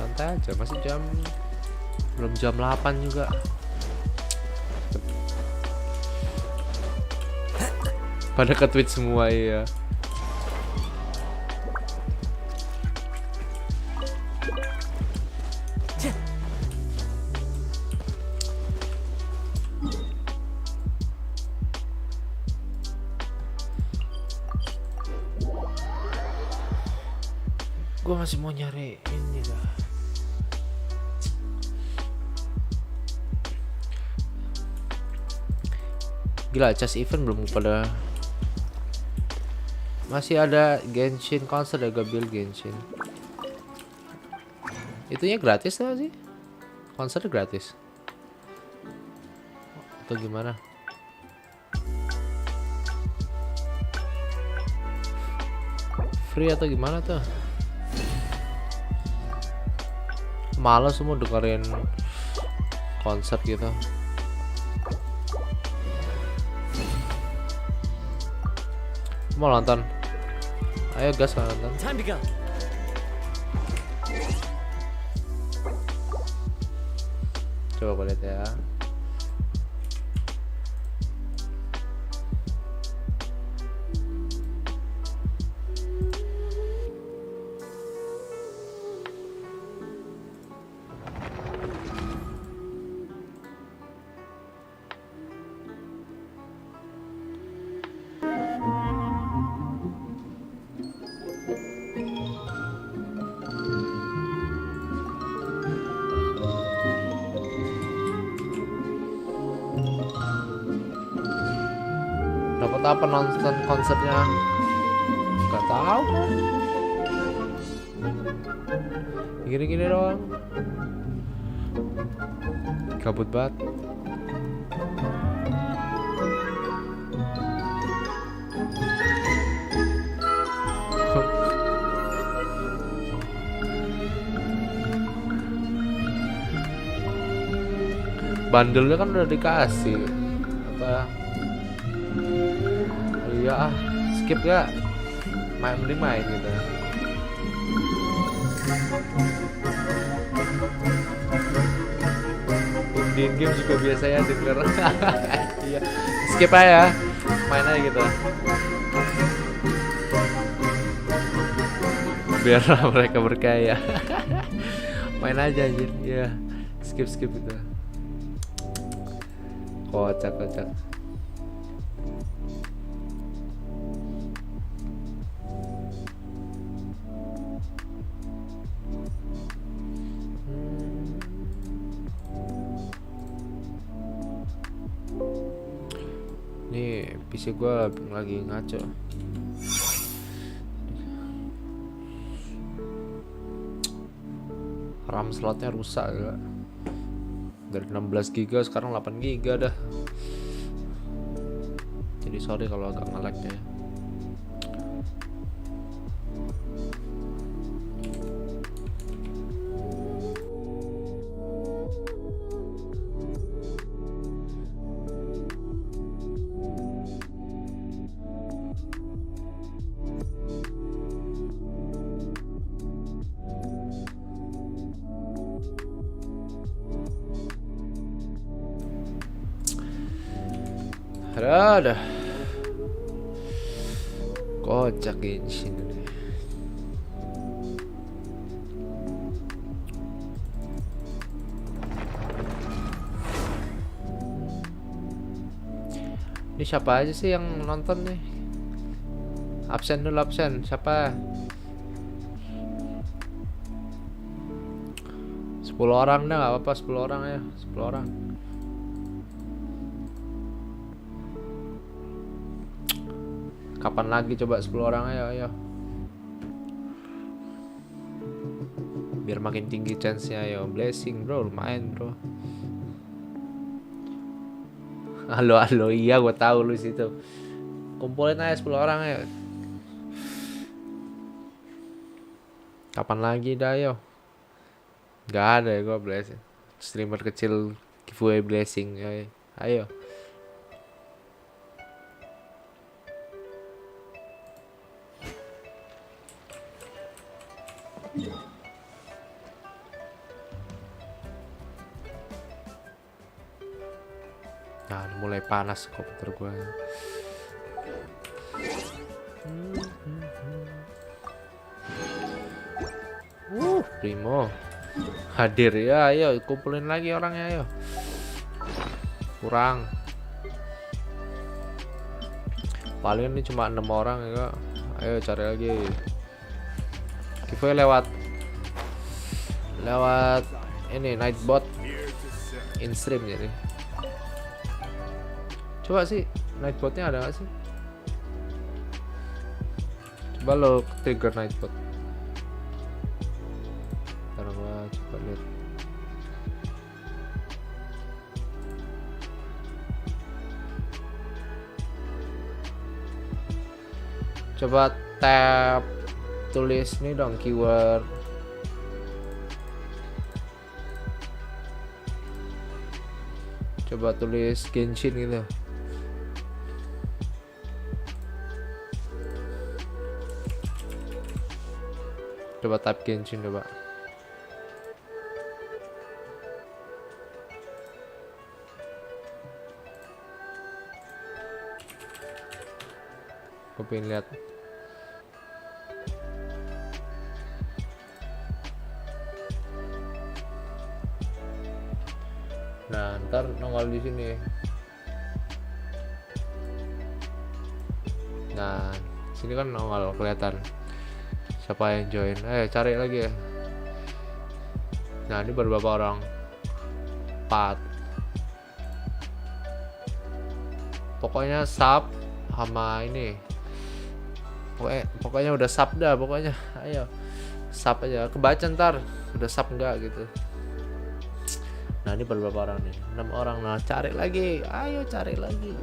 D: Santai aja, masih belum jam 8 juga. Pada ke-tweet semua ya. Gue masih mau nyari ini dah. Gila, chess event belum pada. Masih ada Genshin konser ya, gue build Genshin. Itunya gratis gak sih? Konser gratis atau gimana? Free atau gimana tuh? Males semua dengerin konser gitu. Mau nonton? Ayo gas nonton.
E: Time to go.
D: Coba gue lihat ya. Dapat apa nonton konsernya? Gak tahu. Gini-gini doang. Kabut banget. Bandelnya kan udah dikasih. Apa? Iya, skip gak? Mending main gitu. Di game juga biasanya denger. Iya, skip aja, main aja gitu. Biar mereka berkaya. Main aja anjir, ya. Skip gitu. Kocak. Nih PC gue lagi ngaco. RAM slotnya rusak ya. Dari 16 GB sekarang 8 GB dah. Jadi sorry kalau agak nge-lag ya. Ada kocak Genshin ini. Ini siapa aja sih yang nonton nih? Absen dulu, absen. Siapa? 10 orang dah, gak apa-apa, 10 orang ya, 10 orang. Kapan lagi coba 10 orang, ayo. Biar makin tinggi chance-nya, ayo. Blessing bro, lumayan bro. Halo, iya gue tahu lu situ. Kumpulin aja 10 orang, ayo. Kapan lagi dah, ayo. Gak ada ya gue blessing. Streamer kecil giveaway blessing, ayo. Nah, mulai panas komputer gue. Primo hadir ya, ayo kumpulin lagi orangnya, ayo. Kurang. Paling ini cuma 6 orang ya. Ayo cari lagi. Giveaway lewat ini Nightbot in stream jadi. Coba sih Nightbotnya ada nggak sih? Coba lo trigger Nightbot. Ntar gua coba lihat. Coba tap tulis nih dong keyword. Coba tulis Genshin gitu. Coba tap Genshin coba. Gue pengen lihat. Nah, ntar nongol di sini. Nah, sini kan nongol kelihatan siapa yang join. Cari lagi ya. Nah, ini baru berapa orang? 4. Pokoknya sub sama ini. Pokoknya udah sub dah pokoknya. Ayo. Sub aja. Kebaca ntar udah sub enggak gitu. Nah, ini baru berapa orang nih? 6 orang. Nah, cari lagi. Ayo cari lagi.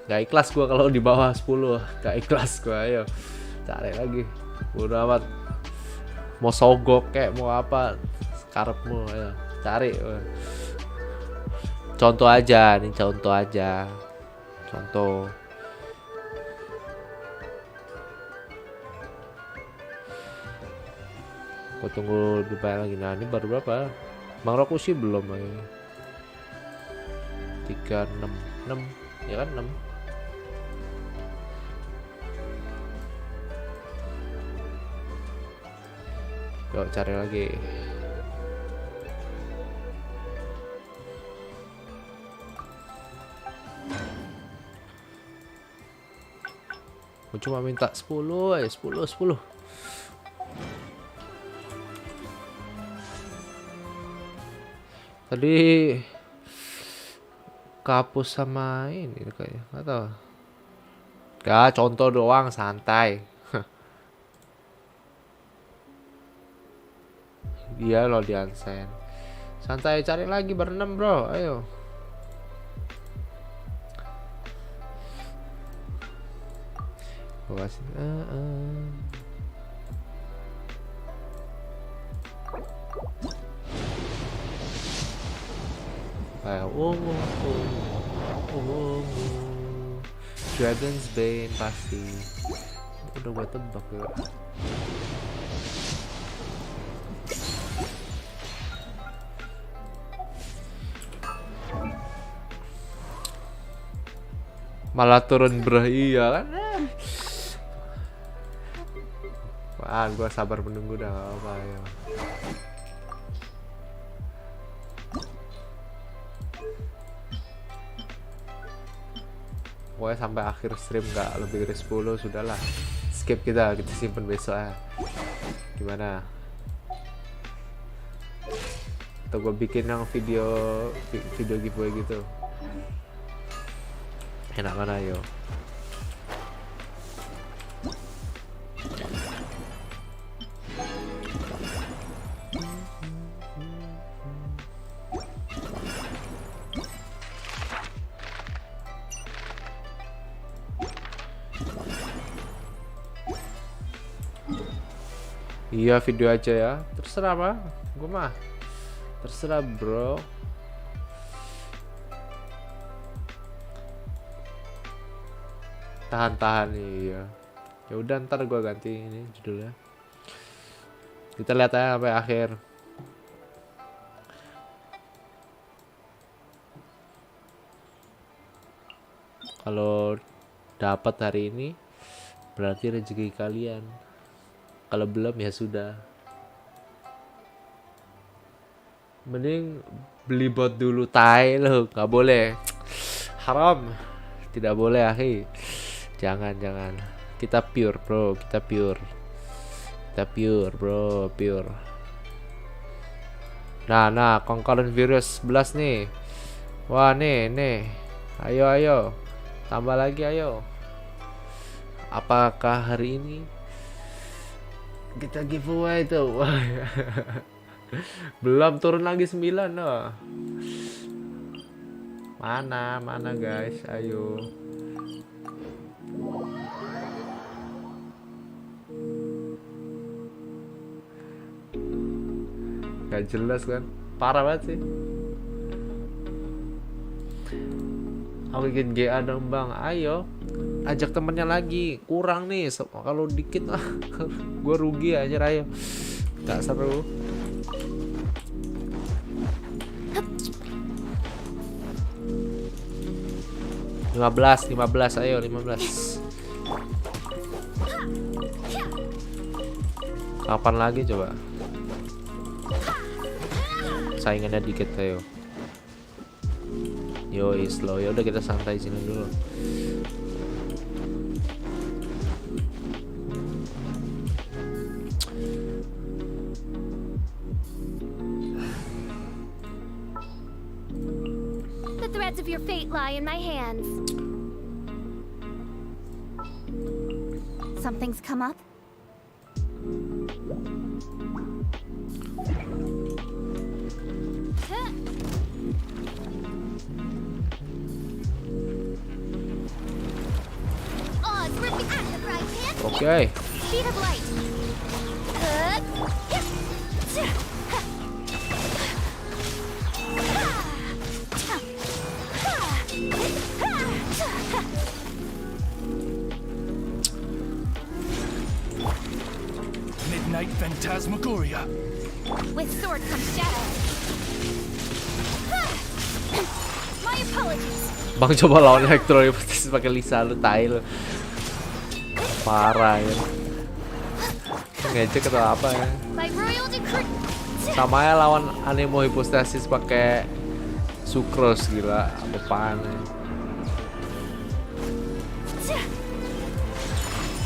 D: Gak ikhlas gua kalau di bawah 10. Gak ikhlas gua. Ayo cari lagi. Udah amat. Mau sogok kayak mau apa karepmu. Ayo cari. Contoh aja nih, contoh aja. Contoh. Gua tunggu lebih banyak lagi. Nah, ini baru berapa? Bang Rokushi belum aja. 3, 6 ya kan 6. Yuk cari lagi. Aku cuma minta 10 aja, 10. Tadi kapus sama ini kayaknya, nggak tahu. Gak, contoh doang, santai. Dia lo di unsend. Santai, cari lagi berenam bro, ayo. Gua kasih. Dragon's Bane pasti. Udah gua tebak ya. Malah turun bro, iya kan? Gua sabar menunggu dah, apa ya. Pokoknya sampai akhir stream nggak lebih dari 10 sudahlah. Skip kita simpen besok ya. Gimana? Atau gue bikin yang video giveaway gitu. Enak mana yo? Iya video aja ya, terserah apa, gue mah terserah bro. Tahan iya. Ya udah ntar gue ganti ini judulnya. Kita lihat aja sampai akhir. Kalau dapat hari ini berarti rezeki kalian. Kalau belum ya sudah. Mending beli bot dulu, tai lo, nggak boleh. Haram. Tidak boleh, akhi. Jangan. Kita pure, bro. Kita pure, bro, pure. Nah, Concurrent Virus 11 nih. Wah, nih. Ayo. Tambah lagi ayo. Apakah hari ini kita giveaway tuh? Belum turun lagi 9 loh. Mana guys, ayo. Gak jelas kan? Parah banget sih. Aku bikin GA dong bang, ayo ajak temennya lagi, kurang nih kalau dikit gue rugi aja, ayo gak seru. Lima belas, ayo 15. Kapan lagi coba? Saingannya dikit, ayo. Yo slow, ya udah kita santai sini dulu.
F: The threads of your fate lie in my hands. Something's come up?
D: Oke.
F: Speed of light.
E: Midnight Phantasmagoria.
F: With sword comes shadow. My apologies.
D: Bang coba lawan Electro pakai Lisa lu, tai lu. Parah ya. Ngecek atau apa ya?
F: By royal decree.
D: Sama ya lawan Anemo Hypostasis pakai Sucrose, gila. Apaan ya?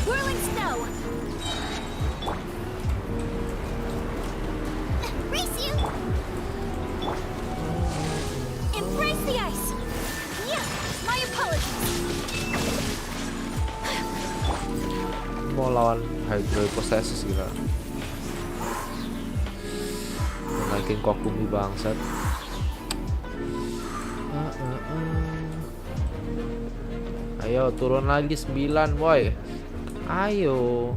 F: Whirling snow. Race you. Embrace the ice. Yeah, my apologies.
D: Mau lawan Hydro Hypostasis gila. Naikin Kokumi bangsat. Ayo turun lagi 9 boy. Ayo.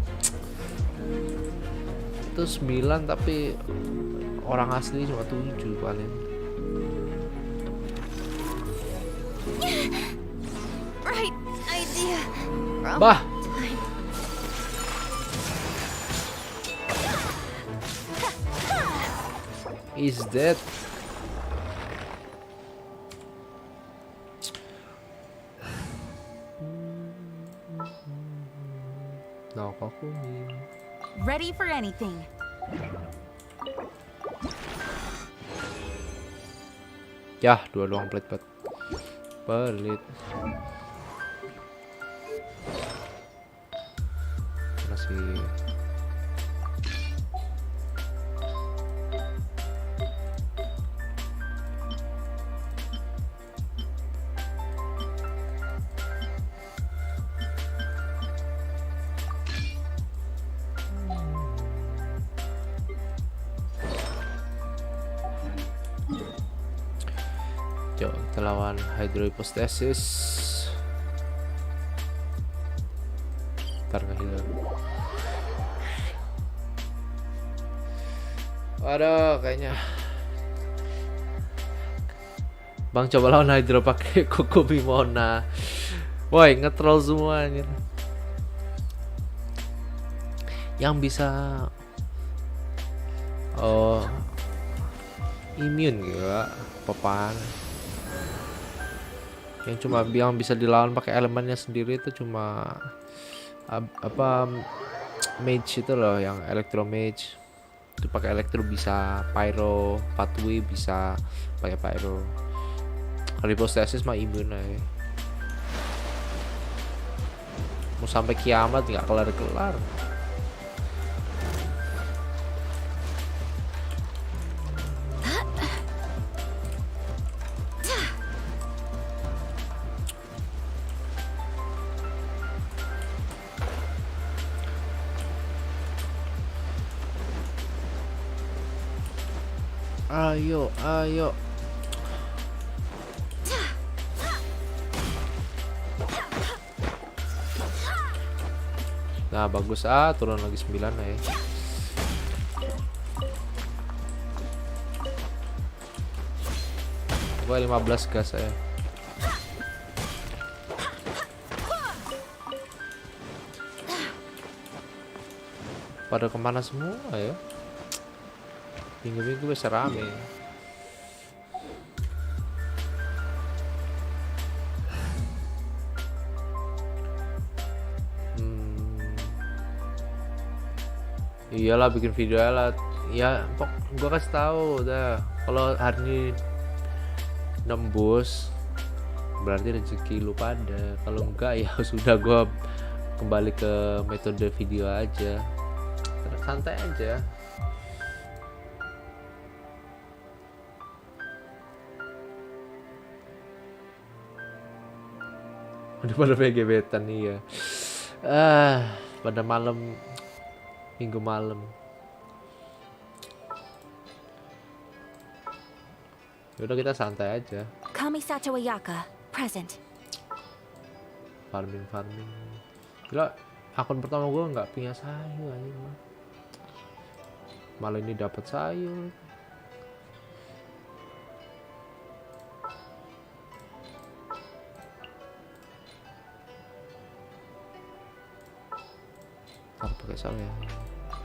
D: Itu 9 tapi orang asli cuma 7 paling.
F: Right idea.
D: Bah. Is that no Kokumi.
F: Ready for anything.
D: Yah, dua doang pelit. Masih kita lawan Hydro Hypostasis. Ntar ngehilang. Waduh, kayaknya Bang coba lawan Hydro pakai Kokumi Mona. Woi, nge-troll semua anjir. Yang bisa immune gila, apaan? Yang bisa dilawan pakai elemennya sendiri itu cuma mage itu loh, yang Electro Mage. Itu pakai Electro bisa Pyro, Pathway bisa pakai Pyro. Hypostasis mah immune aja. Mau sampai kiamat nggak kelar-kelar. Ayo, ayo. Nah, bagus. Turun lagi 9 ya. Gua 15 gas ya. Pada kemana semua ya? Minggu-minggu bisa rame. Iyalah bikin video lah. Ya, gua kasih tahu udah. Kalau hari ini nembus berarti rezeki lu pada. Kalau enggak ya sudah, gua kembali ke metode video aja. Santai aja. Udah pada gebetan nih ya. Pada malam minggu malam. Yaudah kita santai aja.
F: Kamisato Ayaka, present.
D: Farming. Gila, akun pertama gue nggak punya sayur aja mah. Malah ini dapat sayur. Harus pakai sayur.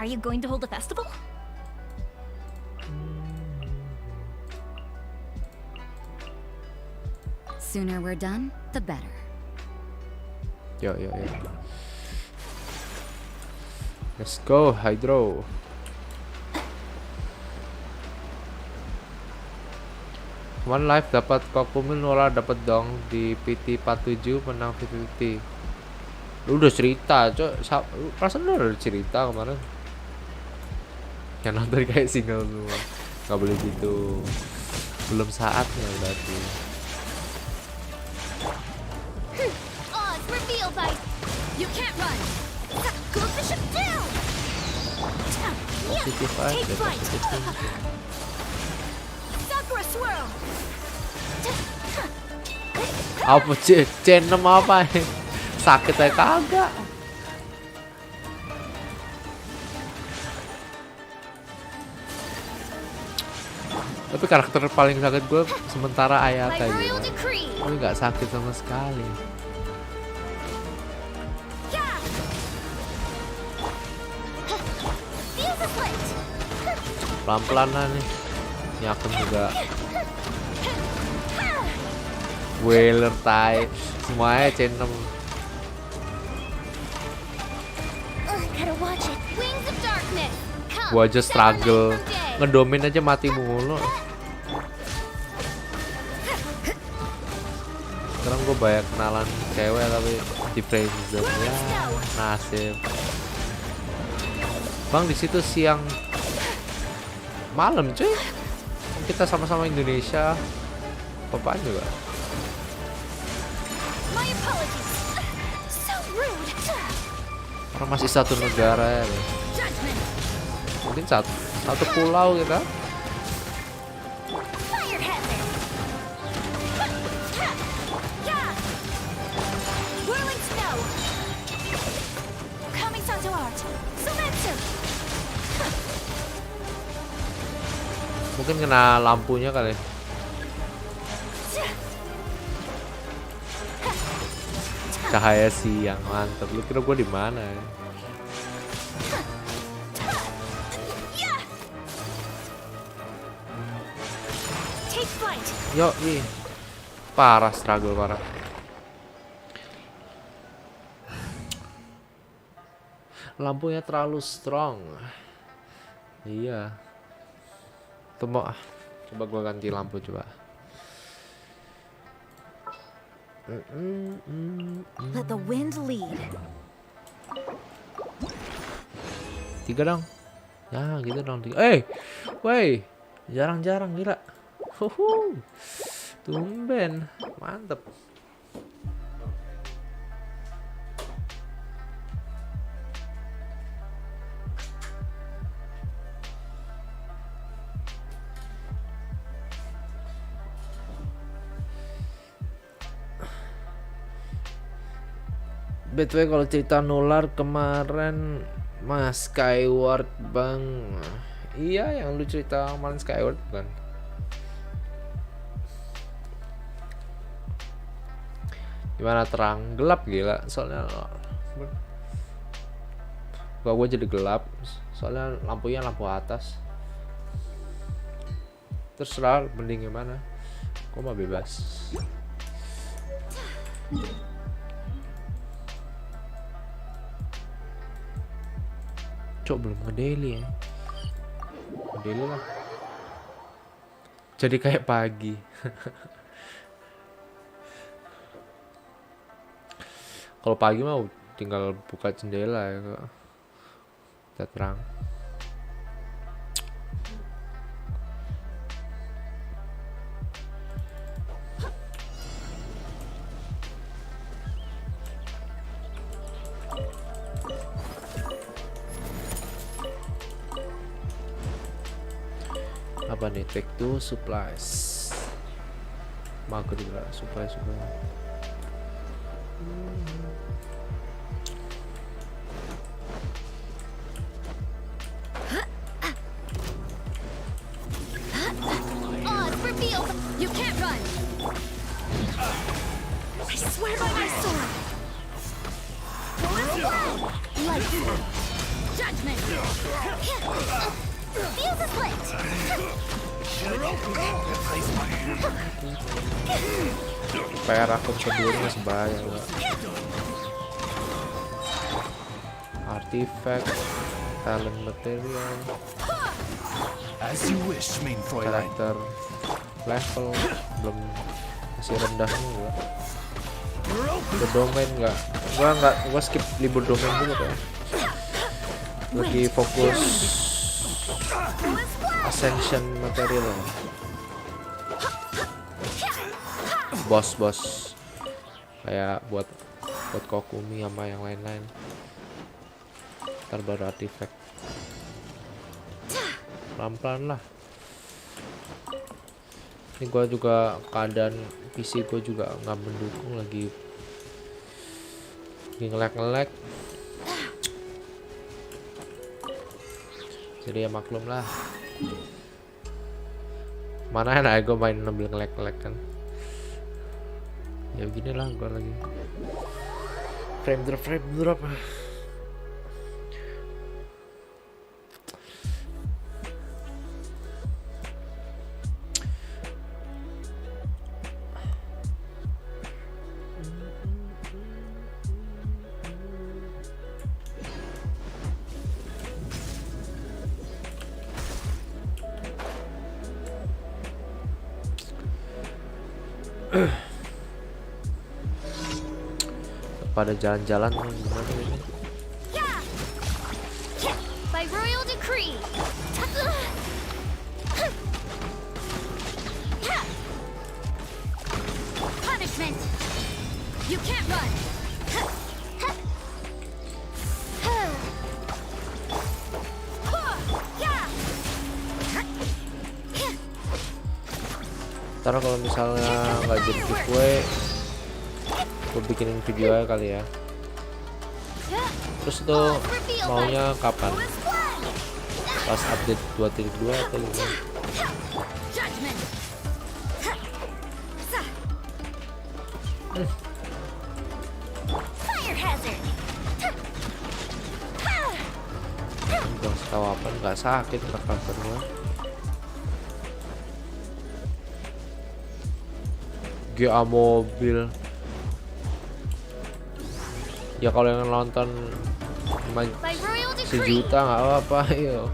F: Are you going to hold a festival? Sooner we're done, the better.
D: Yo. Let's go, Hydro. One life dapat Kokumin Nola dapat dong di PT 47 menang 50. Lu udah cerita, perasaan lu udah cerita kemarin. Yang nonton kayak single semua. Gak boleh gitu. Belum saatnya berarti.
A: Oz, reveal by... You can't run! Go the ship down!
D: Positif aja,
A: Take flight!
D: positif thinking.
A: Sakura swirl!
D: Apa C6 apa ya? Sakit aja kagak. Tapi karakter paling sakit gue sementara Ayaka
A: By
D: gitu.
A: royal decree!
D: Tapi nggak sakit sama sekali.
A: Yeah! Feel the split!
D: Pelan-pelan lah nih. Ini akun juga Whaler tai. Semuanya C6.
A: Gotta watch it. Wings of darkness! Come,
D: Gua aja struggle.
A: seven nights from day.
D: Ngedomin aja mati mulu. Sekarang gue banyak kenalan cewek tapi di friendzone ya, nasib. Bang di situ siang malam cuy. Kita sama-sama Indonesia. Apaan juga?
A: My apologies. So rude.
D: Orang masih satu negara ya.
A: Judgment.
D: Mungkin satu pulau kita.
A: Fire hazard. Yeah. Whirling snow. Coming Santo art. Semetsu.
D: Mungkin kena lampunya kali. Cahaya siang mantap. Lu kira gue di mana ya?
A: Take flight.
D: Yo, parah struggle parah. Lampunya terlalu strong. Iya. Coba gua ganti lampu coba.
F: Let the wind lead.
D: 3 dong. Ya, gitu dong. 3. Woi. Jarang-jarang gila. Tumben. Mantep. BTW kalau cerita nular kemarin Mas Skyward bang. Iya yang lu cerita kemarin Skyward bukan? Gimana terang gelap gila soalnya gua jadi gelap soalnya lampunya lampu atas. Terserah mending gimana, gua mah bebas. Cok belum nge-daily ya. Nge-daily lah. Jadi kayak pagi. Kalau pagi mah tinggal buka jendela ya kok. Udah terang. Apa nih? Take 2 supplies. Mager juga supply.
F: Odds revealed. You can't run. I swear by my sword. Lights out. Judgment. Fuse is lit.
D: PR akun kedua ini masih bahaya gak? Artifact, talent material,
G: As you wish, main Fräulein.
D: karakter level belum, masih rendah juga. Berdomain nggak? Gua skip libur domain dulu kan. Lagi fokus ascension material. Bos kayak buat Kokumi sama yang lain-lain. Ntar baru artifact. Pelan-pelan lah. Ini gua juga keadaan PC gua juga nggak mendukung, lagi nge-lag. Jadi ya maklum lah. Mana enak gue main sambil nge-lag kan. Ya beginilah gue lagi. Frame drop. Pada jalan-jalan gimana ini?
F: By royal decree. Punishment. You can't run.
D: Ntar kalau misalnya nggak jadi giveaway, gue bikinin video aja kali ya. Terus tuh maunya kapan? Pas update 2.2 atau gimana? Gak tahu apa, nggak sakit karakter gue. GA mobil. Ya kalau yang nonton sejuta nggak apa-apa, yo.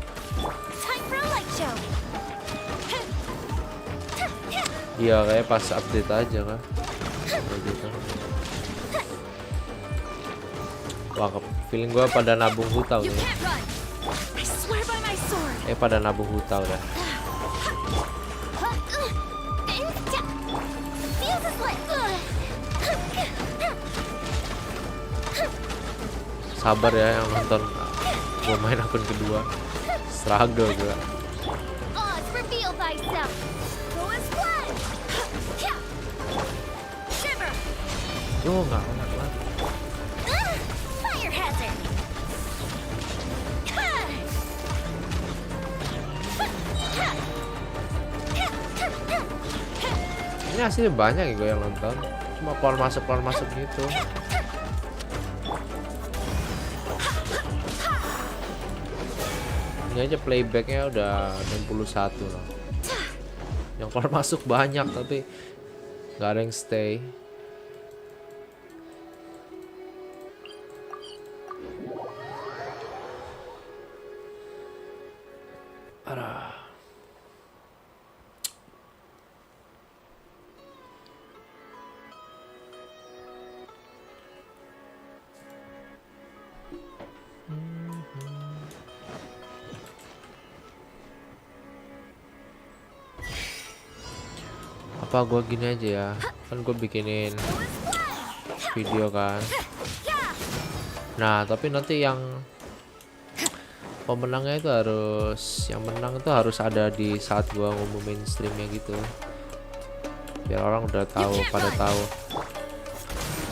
D: Iya kayak pas update aja kan. Gitu. Wah, feeling gua pada nabung huta nih. Pada nabung huta udah. Sabar ya yang nonton, gua main akun kedua, struggle juga. Yo nggak enak lagi. Ini aslinya banyak ya gue yang nonton. Cuma keluar masuk gitu. Ini aja playbacknya udah 61 loh. Yang keluar masuk banyak tapi nggak ada yang stay. Apa gue gini aja ya, kan gue bikinin video kan. Nah tapi nanti yang pemenangnya itu yang menang itu harus ada di saat gue ngumumin streamnya gitu, biar orang udah tahu, pada tahu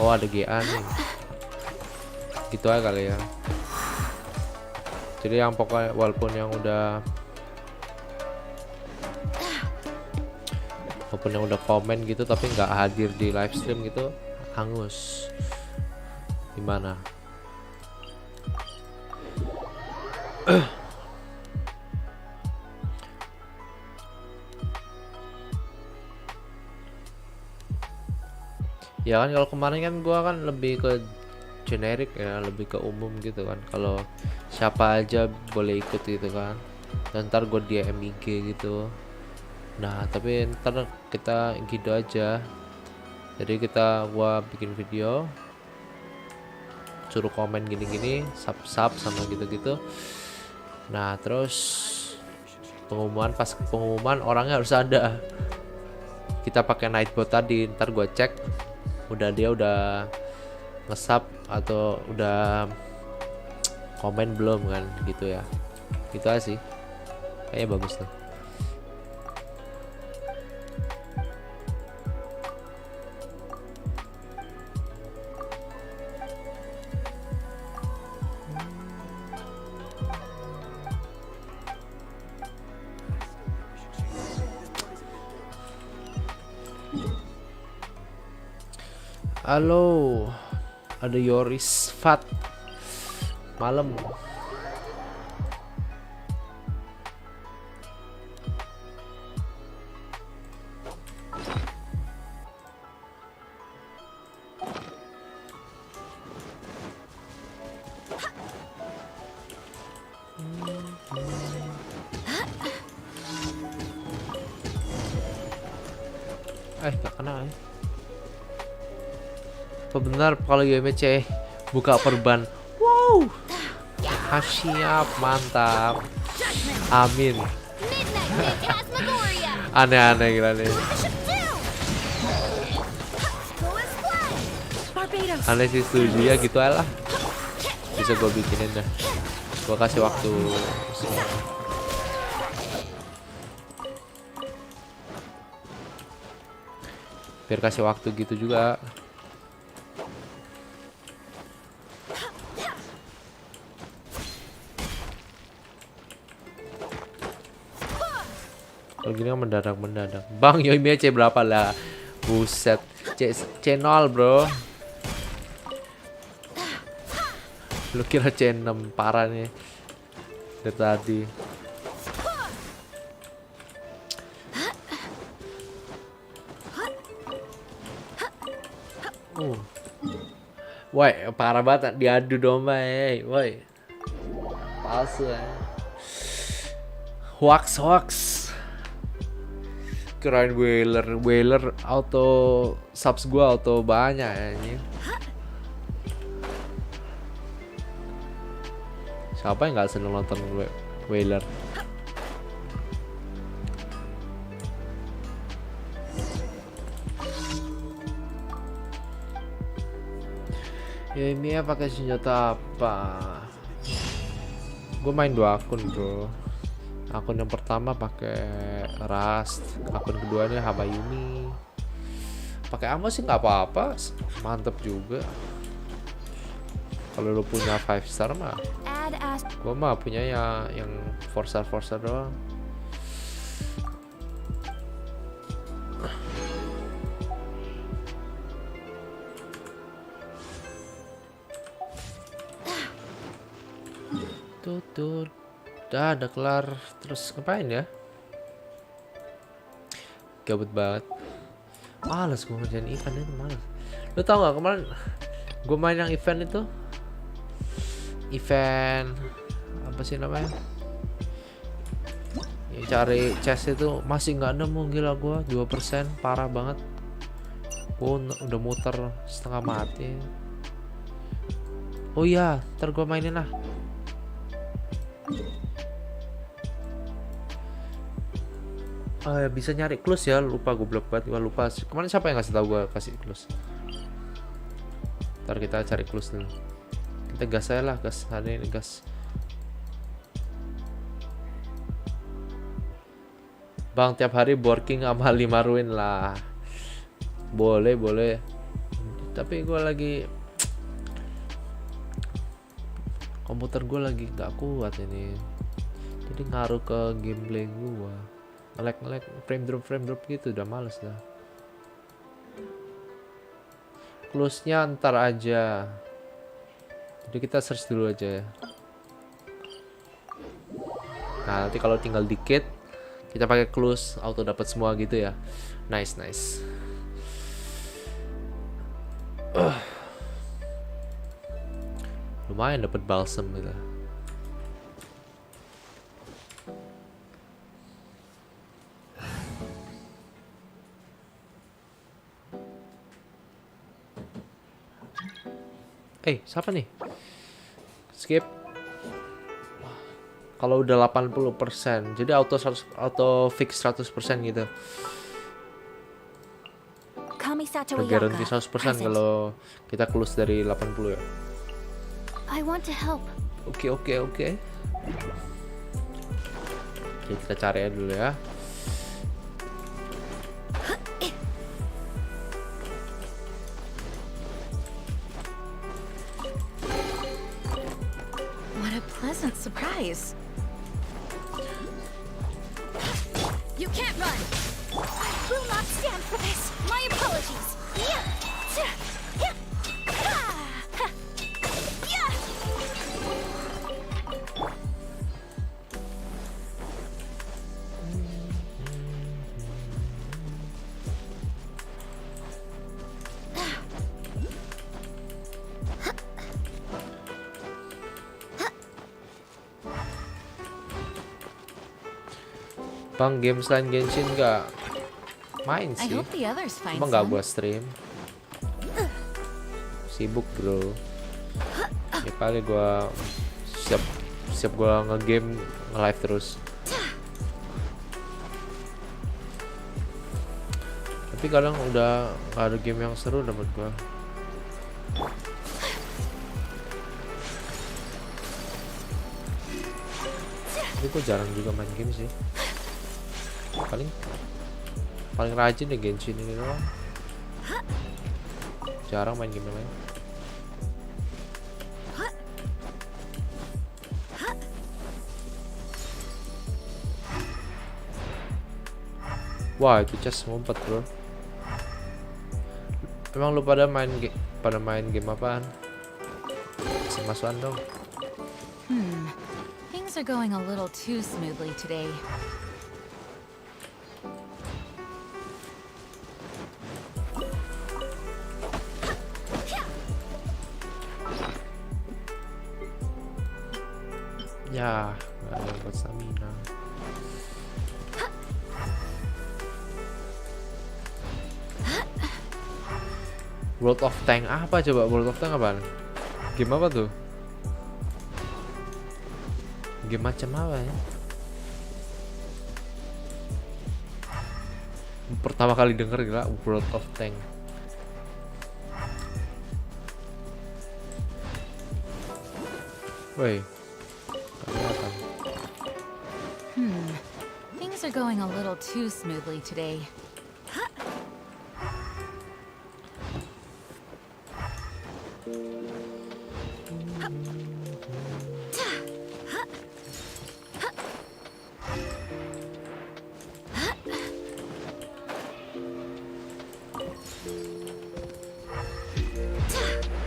D: oh ada GA nih, gitu aja kali ya. Jadi yang pokoknya walaupun yang udah komen gitu tapi nggak hadir di live stream gitu, hangus gimana. Ya kan kalau kemarin kan gua kan lebih ke generik ya, lebih ke umum gitu kan, kalau siapa aja boleh ikut gitu kan, dan ntar gue DM IG gitu. Nah tapi ntar kita gitu aja, jadi gua bikin video suruh komen gini-gini, sub sama gitu-gitu. Nah terus pas pengumuman orangnya harus ada, kita pakai nightbot tadi, ntar gua cek dia udah nge-sub atau udah komen belum kan, gitu ya. Gitu aja sih, kayaknya bagus tuh. Halo, ada Yoris Fat malam. Gak kena ya. Apa benar kalau YMC buka perban? Wow, siap, mantap, amin. Aneh-aneh gila nih. Aneh sih, setuju ya, gitu aja lah. Bisa gue bikinin dah. Gue kasih waktu. Biar kasih waktu gitu juga. Kalau gini kan mendadak. Bang, Yoimiya C berapa lah? Buset, C0 bro. Lu kira C6, parah nih. Dari tadi. Woi, parah banget, diadu domba, woi. Palsu ya. Hoax. Kirain Whaler auto subs gua auto banyak ya ini. Siapa yang nggak seneng nonton Whaler? Ya ini ya pakai senjata apa? Gue main 2 akun bro. Akun yang pertama pakai Rust, akun keduanya Habayumi. Pakai ammo sih nggak apa-apa, mantep juga. Kalau lu punya 5 star mah, gue mah punya yang 4 star doang. Tutut. Udah kelar. Terus ngapain ya? Gabut banget. Males gue ngerjain event itu, males. Lu tau gak kemarin gue main yang event itu? Event apa sih namanya? Ya, cari chest itu masih nggak nemu, gila gue 2%, parah banget. Gue udah muter setengah mati. Oh iya, ntar gue mainin lah. Ya, bisa nyari clues ya, lupa goblok banget, gue lupa. Kemarin siapa yang ngasih tahu gue kasih clues? Ntar kita cari clues dulu. Kita gas aja lah, gas hari ini gas. Bang, tiap hari working sama 5 ruin lah. Boleh. Tapi gue lagi komputer gue lagi gak kuat ini. Jadi ngaruh ke gameplay gue. Nge-lag frame drop gitu, udah males dah. Close-nya ntar aja. Jadi kita search dulu aja ya. Nah, nanti kalau tinggal dikit kita pakai close, auto dapat semua gitu ya. Nice. Lumayan dapat balsam gitu. Siapa nih? Skip. Kalau udah 80%, jadi auto fix 100% gitu. Guarantee 100% kalau kita close dari 80 ya.
F: I want to help.
D: Oke. Oke, kita cari aja dulu ya.
F: What a pleasant surprise. You can't run. I will not stand for this. My apologies.
D: Bang, game selain Genshin nggak main
F: I
D: sih.
F: hope the others find
D: Emang nggak
F: some.
D: buat stream. Sibuk bro. Ya kali gua siap gua nge-game nge-live terus. Tapi kadang udah nggak ada game yang seru dapat gua. Tapi gua jarang juga main game sih. Paling rajin deh Genshin ini doang. Jarang main game lain. Wah, itu chest ngumpet bro. Emang lu pada main game apaan? Masukan dong.
F: Things are going a little too smoothly today.
D: Ya, nggak ada buat stamina. World of Tank apa coba? World of Tank apaan? Game apa tuh? Game macam apa ya? Pertama kali denger gila World of Tank. Woi. Kelihatan.
F: Things are going a little too smoothly today.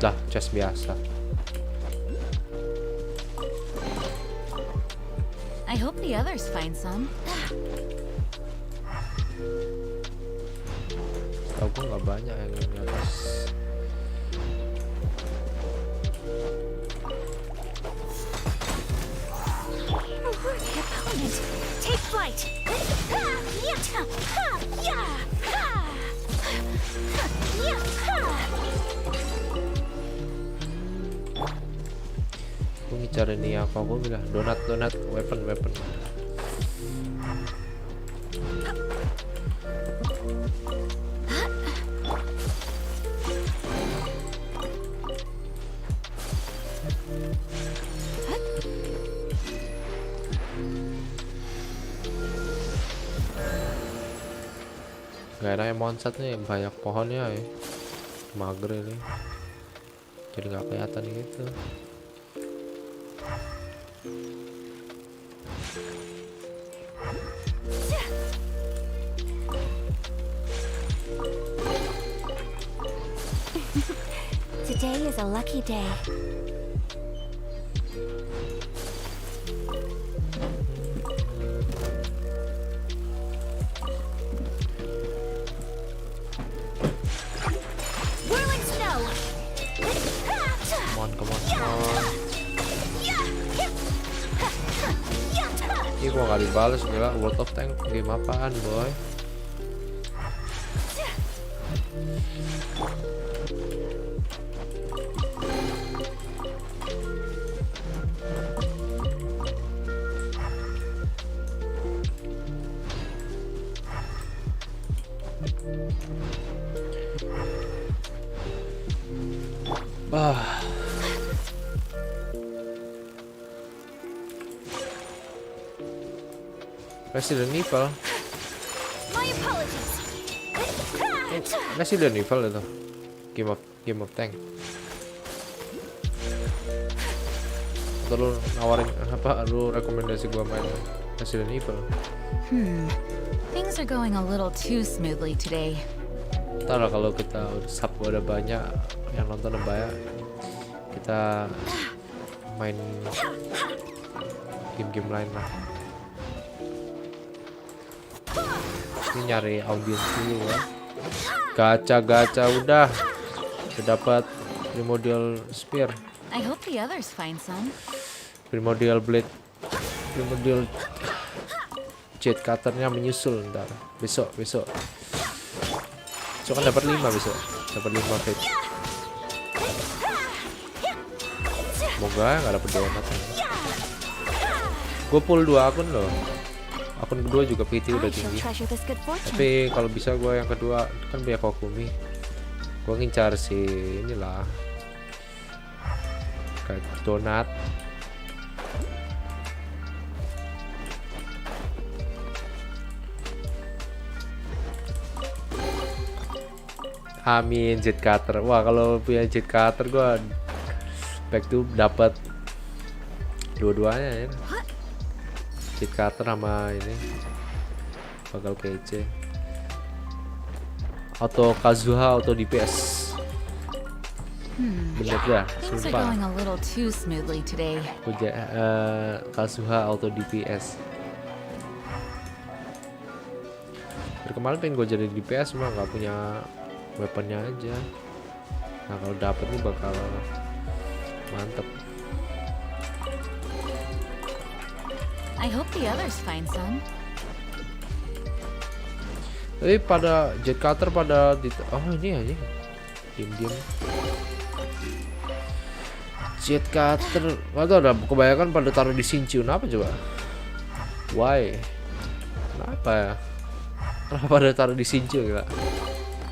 D: Dah, chest biasa.
F: I hope the others find some.
D: Tahu gue nggak banyak yang di atas.
F: Worthy opponent. Take flight.
D: Gue ngincar ini apa gue bilang donat weapon. Gak enak ya monset nih, banyak pohonnya ya, mager ini, jadi nggak kelihatan gitu.
F: Today is a lucky day. Whirling snow.
D: Come on. Ini gua nggak dibales gila. World of Tank game apaan boy? Resident Evil.
F: My apologies.
D: Resident Evil itu. Game of Tank. Atau lu nawarin apa? Lu rekomendasi gua main Resident Evil.
F: Things are going a little too smoothly today.
D: Ntar lah kalau kita sub udah banyak yang nonton banyak, kita main game-game lain lah. Ini nyari audiens dulu ya. Gacha udah dapat primordial spear,
F: I hope the others find some.
D: primordial blade, primordial jet cutternya menyusul ntar besok kan dapat 5 besok, dapat 5 fate. Semoga nggak dapet donat. Gue full 2 akun loh. Akun kedua juga PT udah tinggi. Tapi kalau bisa gue yang kedua kan biar Kokumi. Gue ngincar si inilah kayak donat. Amin jet cutter. Wah kalau punya jet cutter gue back to dapat dua-duanya ya. Jet cutter sama ini bakal kece. Auto Kazuha, auto DPS. Bener dah,
F: Things are
D: sumpah.
F: going a little too smoothly today.
D: Kazuha auto DPS. Dari kemarin pengen gue jadi DPS mah nggak punya weaponnya aja. Nah kalau dapet nih bakal mantep.
F: I hope the others find some.
D: Tapi pada jet cutter pada oh ini aja diem jet cutter nggak tahu, udah kebanyakan pada taruh di Shincun. Apa coba? Why? Kenapa ya? Kenapa pada taruh di Shincun gila?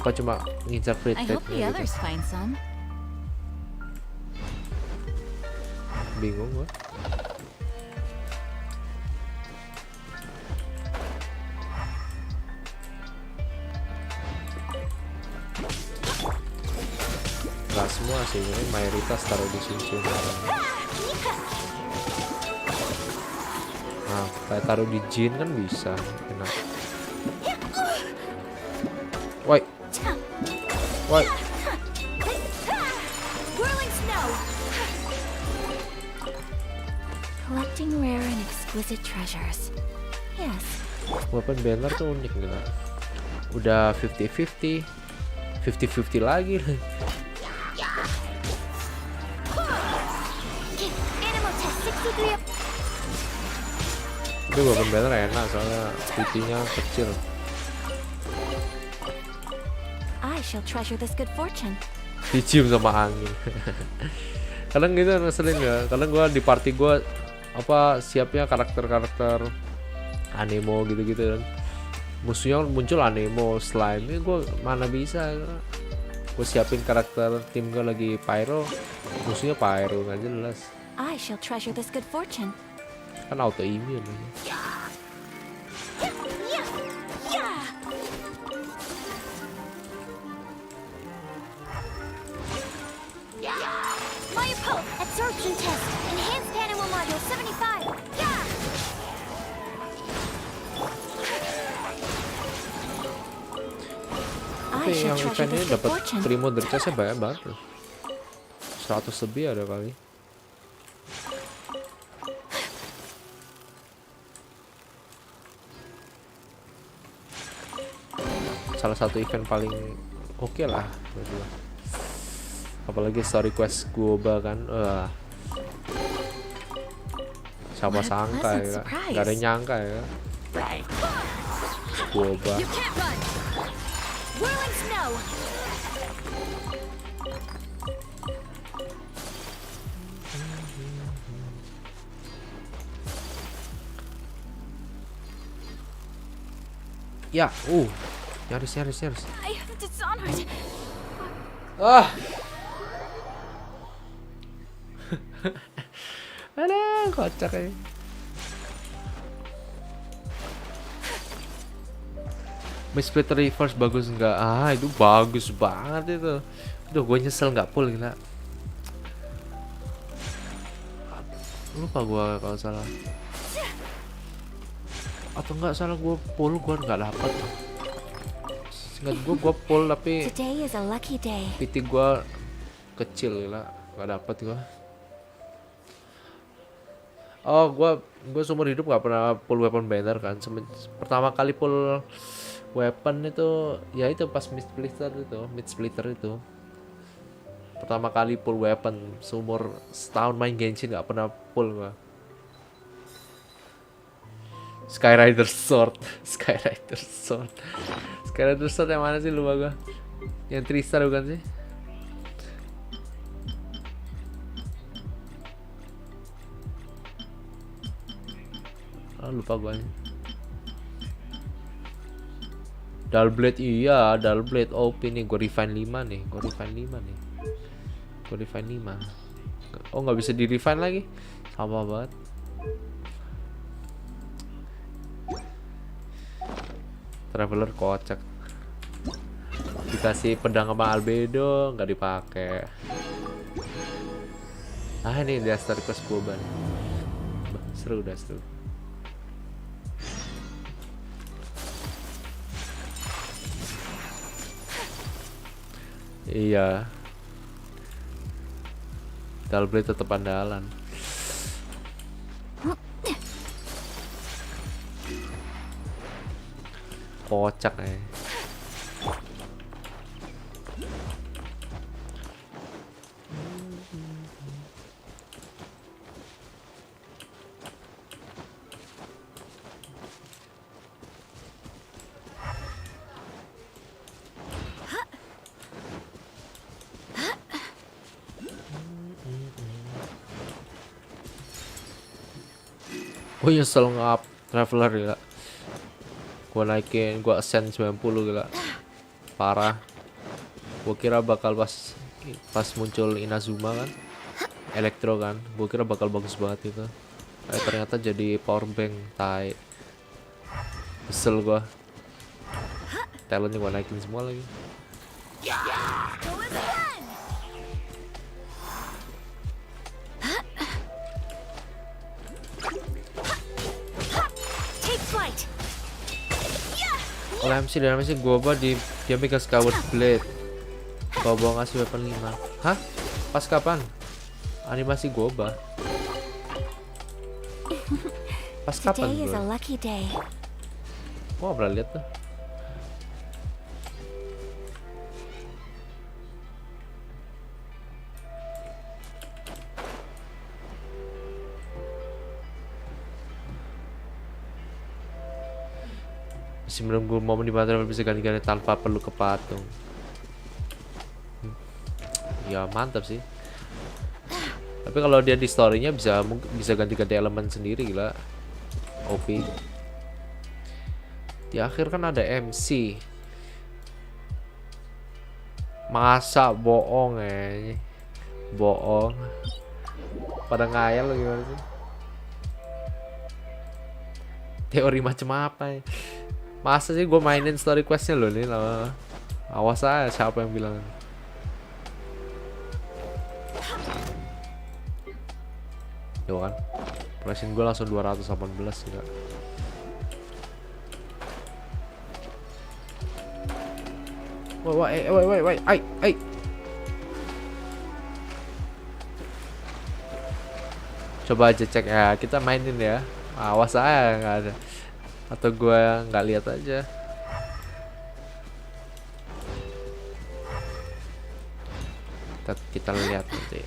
D: Apa cuma ngincar free
F: I hope the
D: trade-nya
F: others
D: gitu?
F: find some.
D: Bingung gua. Nggak semua sih, ini mayoritas taruh di Shincun. Nah, kayak taruh di Jin kan bisa, enak. Woi,
F: Whirling snow. Collecting rare and exquisite treasures. Yes.
D: Weapon banner tuh unik gitu. Udah 50-50, 50-50 lagi.
F: Animal test 63.
D: Tapi weapon banner enak soalnya TP-nya kecil.
F: I shall treasure this good fortune.
D: Dicium sama angin. Kadang gitu ngeselin ya. Kadang gua di party gua apa siapnya karakter-karakter anemo gitu-gitu kan. Musuhnya muncul anemo, slime, ini gue mana bisa. Gue siapin karakter tim gue lagi pyro, musuhnya pyro nggak jelas.
F: I shall treasure this good fortune.
D: Kan autoimmune.
F: My opponent, absorption test, enhanced animal module 75. Yeah! I
D: Tapi
F: shall
D: yang
F: treasure
D: eventnya
F: this good
D: dapat
F: fortune.
D: primo dercasnya banyak banget loh. 100 lebih ada kali. Salah satu event paling oke lah menurut gua. Apalagi story quest Goba kan. Siapa sangka ya, gak ada yang nyangka ya. Goba.
F: You can't run. Whirling snow.
D: Ya, nyaris.
F: I have dishonored.
D: Ah. Aduh, kocak ya. Misplay reverse bagus nggak? Itu bagus banget itu. Udah gue nyesel nggak pull gila. Lupa gue kalau salah. Atau nggak salah gue pull, gue nggak dapet. Ingat gue pull tapi
F: Today is a lucky day.
D: PT gue kecil gila, nggak dapet gue. Oh, gue seumur hidup nggak pernah pull weapon banner kan. Pertama kali pull weapon itu ya itu pas mid splitter itu. Pertama kali pull weapon seumur setahun main Genshin nggak pernah pull gua. Skyrider Sword yang mana sih lupa gua? Yang Tristar bukan sih? Lupa gua. Dull Blade OP nih, gue refine 5 nih. Oh, nggak bisa di refine lagi, sama banget. Traveler kocak, dikasih pedang sama albedo nggak dipakai. Ini dia start quest Goban. Seru. Iya, Dull Blade tetap andalan. Kocak ya. Oh, nyesel nge-up Traveler gila. Gua ascend 90 gila. Parah. Gua kira bakal pas muncul Inazuma kan, Elektro kan, gua kira bakal bagus banget itu. Ternyata jadi power bank tai. Kesel gua. Talentnya gua naikin semua lagi. Oleh MC dan MC Goba dia megang Skyward Blade. Goba ngasih weapon 5. Hah? Pas kapan? Animasi Goba. Pas kapan
F: Today is a
D: bro?
F: lucky day.
D: Gua nggak pernah lihat tuh. Masih menunggu momen di mana bisa ganti-ganti tanpa perlu ke patung. Ya mantap sih. Tapi kalau dia di story-nya bisa ganti-ganti elemen sendiri, gila. OP. Di akhir kan ada MC. Masa bohong bohong. Pada ngayal lo gimana sih? Teori macam apa ya? Masa sih gue mainin story questnya loh nih lah. Awas aja siapa yang bilang. Tuh kan. Pressing gue langsung 218 ya. Wait, ay. Coba aja cek ya, kita mainin ya. Awas aja nggak ada. Atau gue nggak lihat aja. Kita lihat nanti.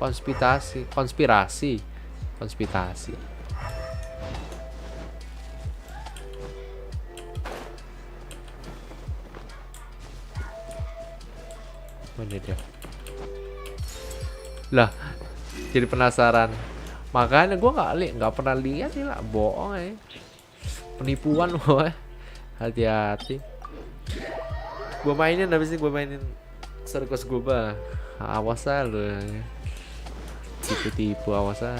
D: Konspirasi. Mana dia? Lah, jadi penasaran. Makanya gue nggak pernah lihat nih lah, bohong ya. Penipuan boy. Hati-hati. Gue mainin habis ini gue mainin circus gue bah. Awas aja lu. Tipu-tipu awas aja.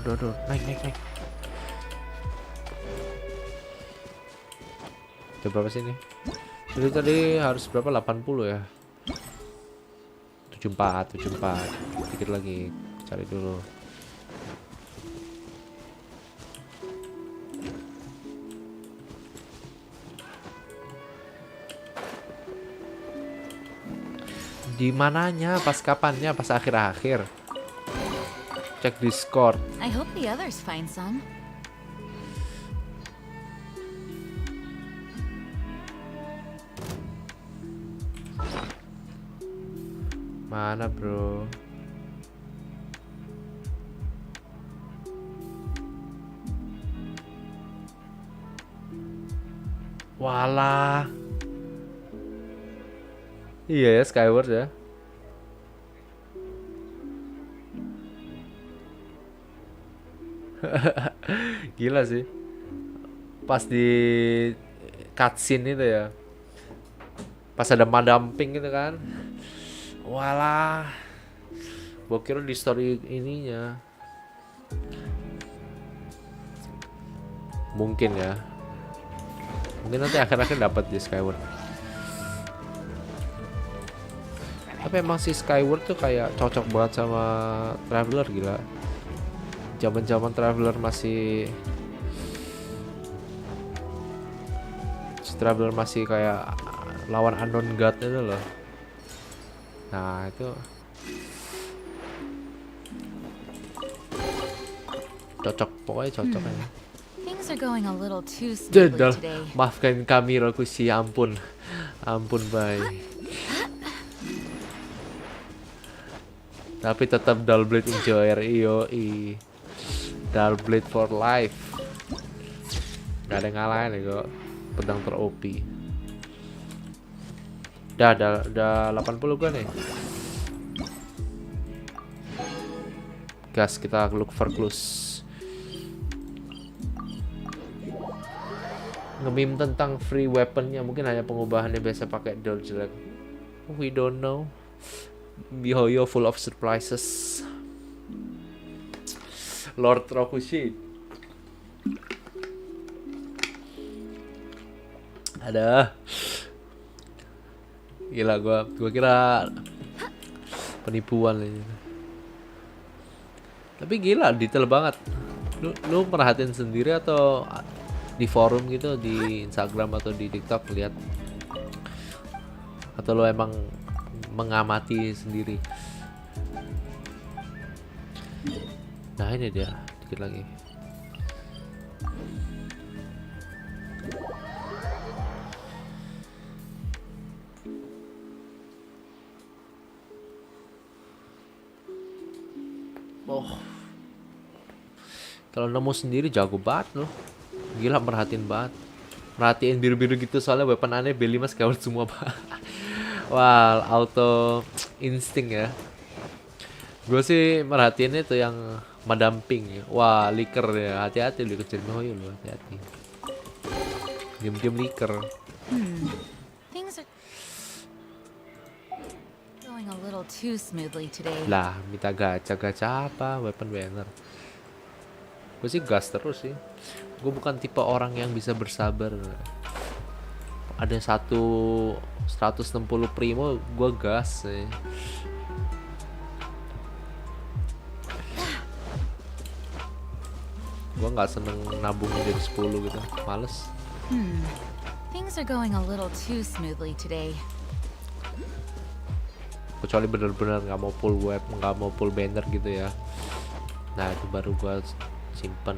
D: Aduh, naik. Coba berapa sih ini? Jadi tadi harus berapa? 80 ya? 74. Dikit lagi, cari dulu. Di mananya? Pas kapannya? Pas akhir-akhir. Cek Discord.
F: I hope the others find some.
D: Mana bro? Walah. Iya ya, Skyward ya. Gila sih. Pas di cutscene itu ya. Pas ada Madam Pink gitu kan. Walah. Gua kira di story ininya. Mungkin ya. Mungkin nanti akhir-akhir dapat di Skyward. Tapi emang si Skyward tuh kayak cocok banget sama Traveler, gila. Zaman-zaman Traveler masih kayak lawan unknown god itu loh. Nah itu cocok, pokoknya cocok ya.
F: Things are going a little too smoothly
D: Jadal,
F: today.
D: maafkan kami Rokushi, ampun bye. Tapi tetap Dull Blade enjoyer, i Dull Blade for life. Gak ada yang ngalahin ya kok. Pedang ter-OP. Udah 80 gua nih. Gas, kita look for clues. Nge-meme tentang free weaponnya, mungkin hanya pengubahannya biasa pakai dull jelek. We don't know. Mihoyo full of surprises. Lord Rokushi. Ada. Gila, gua kira Penipuan ini. Tapi gila, detail banget. Lu perhatiin sendiri atau di forum gitu, di Instagram atau di TikTok lihat? Atau lu emang mengamati sendiri? Nah ini dia, dikit lagi. Oh, kalau nemu sendiri jago banget loh. Gila, merhatiin banget. Merhatiin biru-biru gitu soalnya weapon aneh B5 scout semua pak. Wah, auto insting ya. Gue sih merhatiin itu yang Madam Pink. Wah, liker ya. Hati-hati lu kecil Mihoyo lu, hati-hati. Diam-diam liker.
F: Things are going a little too smoothly today.
D: Lah, minta gacha-gacha apa? Weapon banner. Gue sih gas terus sih. Gue bukan tipe orang yang bisa bersabar. Ada 160 primo, gue gas sih. Gue nggak seneng nabung dari 10 gitu, males.
F: Things are going a little too smoothly today.
D: Kecuali bener-bener nggak mau full web, nggak mau full banner gitu ya. Nah itu baru gue simpen.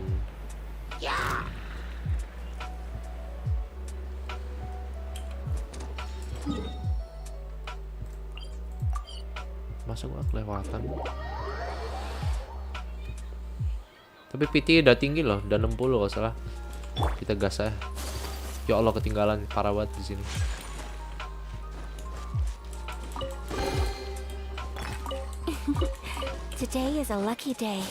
D: Masa gua kelewatan. Tapi PT udah tinggi loh, udah 60 kalau salah. Kita gas ya. Ya Allah, ketinggalan parah banget di sini.
F: Today is a lucky day.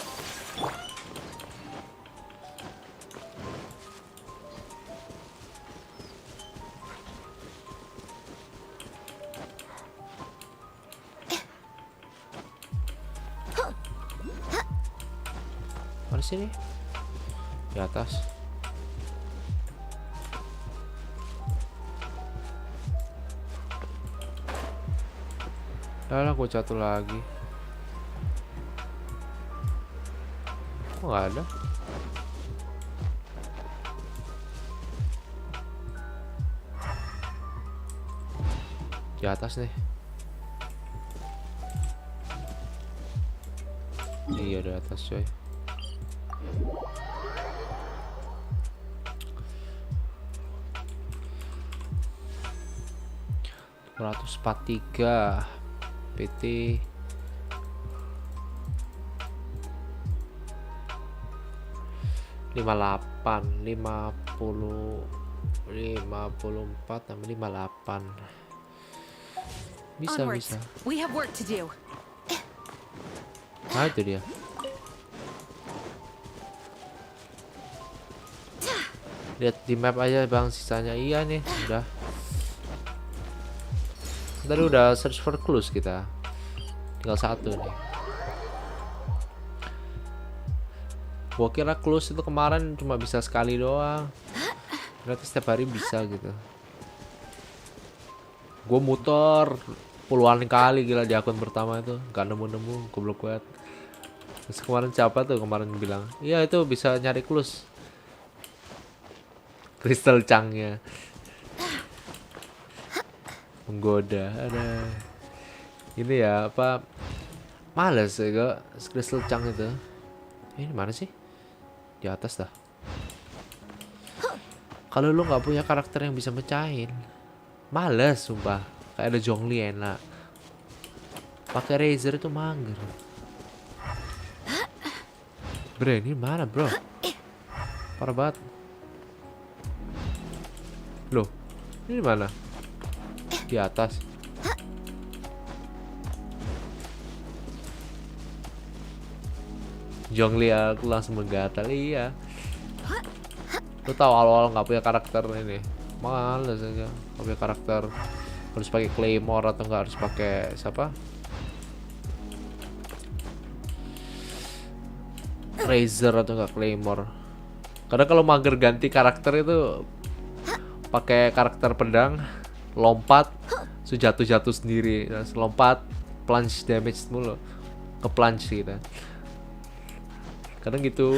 D: Mana sini? Di atas. Lah, gue jatuh lagi. Kok nggak ada? Di atas nih. Iya, di atas coy. $143 PT 58 50 54 tambah 58 bisa.
F: We have work to do.
D: Nah itu dia. Lihat di map aja bang sisanya. Iya nih udah. Tadi udah search for clues kita. Tinggal satu nih. Gua kira clues itu kemarin cuma bisa sekali doang. Berarti setiap hari bisa gitu. Gue muter puluhan kali gila di akun pertama itu, gak nemu-nemu, goblok banget. Terus kemarin siapa tuh kemarin bilang, iya itu bisa nyari clues. Crystal Changnya menggoda. Ada ini ya apa, males ya gak Crystal Chang itu. Ini mana sih? Di atas dah. Kalau lu nggak punya karakter yang bisa mecahin, males sumpah. Kayak ada Zhongli enak, pakai Razer itu mager. Bro ini mana bro? Parah banget. Loh ini mana? Di atas. Zhongli aku langsung menggatal. Iya. Lu tahu awal-awal nggak punya karakter ini, males aja. Nggak punya karakter, harus pakai Claymore atau nggak harus pakai siapa? Razer atau nggak Claymore. Karena kalau mager ganti karakter itu pakai karakter pedang, lompat, jatuh-jatuh sendiri, terus lompat, plunge damage mulu, ke plunge kita. Kadang gitu,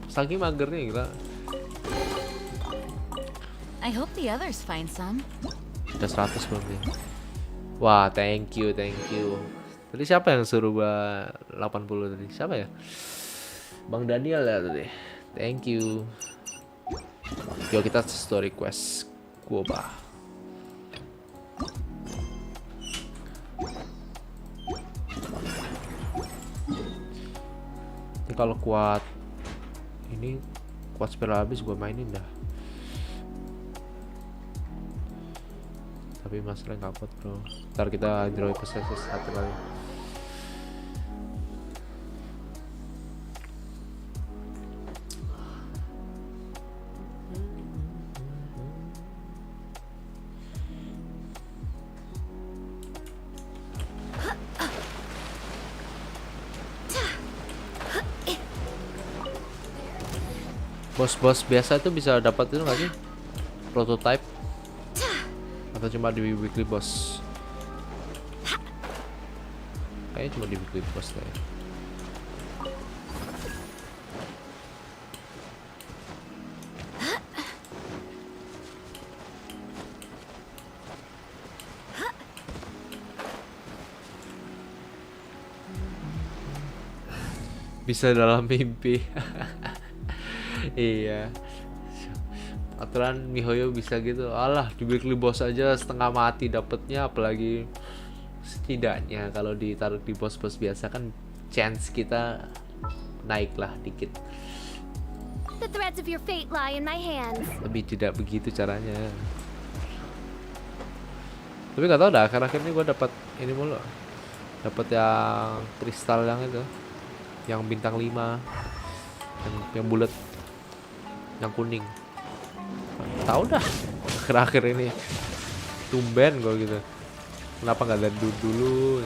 D: saking magernya gila.
F: I hope the others find some.
D: Udah 100 belum nih. Wah, thank you. Tadi siapa yang suruh gua 80 tadi? Siapa ya? Bang Daniel ya tadi. Thank you. Yo, kita story quest gua bah. Ini kalau kuat spell habis gua mainin dah. Tapi masalahnya nggak kuat bro. Ntar kita draw possesses satu lagi. Bos-bos biasa itu bisa dapat itu nggak sih? Prototype? Atau cuma di weekly boss? Kayaknya cuma di weekly boss lah ya. Bisa dalam mimpi. Iya. Aturan Mihoyo bisa gitu. Alah, di weekly boss aja setengah mati dapetnya, apalagi setidaknya kalau ditaruh di boss-boss biasa kan chance kita naik lah dikit.
F: The threads of your fate lie in my hands.
D: Lebih tidak begitu caranya. Tapi nggak tahu dah, akhir-akhir ini gue dapat ini mulu. Dapat yang kristal yang itu, yang bintang 5, yang bulat, yang kuning. Tahu dah, akhir-akhir ini tumben gue gitu. Kenapa nggak dari dulu?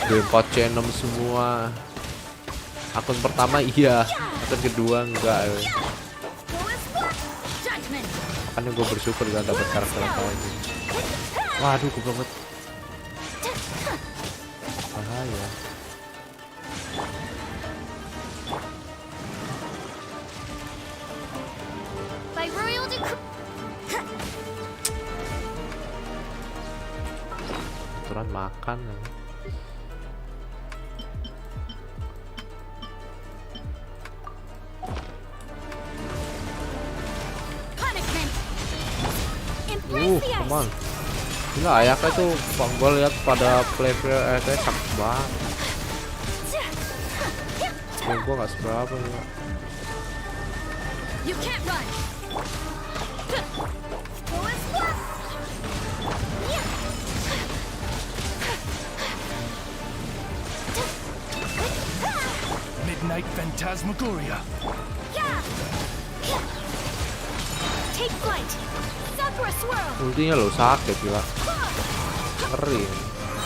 D: Game 4 C6 semua. Akun pertama iya, akun kedua enggak. Makanya gue bersyukur gak dapat karakter apa lagi. Waduh, gue banget. Bahaya. Aturan makan ya. Come on. Gila, ayaknya tuh bang, gue lihat pada player ayaknya sakit banget. Gue gak seberapa ya.
F: You can't run.
G: Midnight Phantasmagoria.
F: Take flight. Sakura swirl.
D: Ultinya lo sakit gila. Ngeri.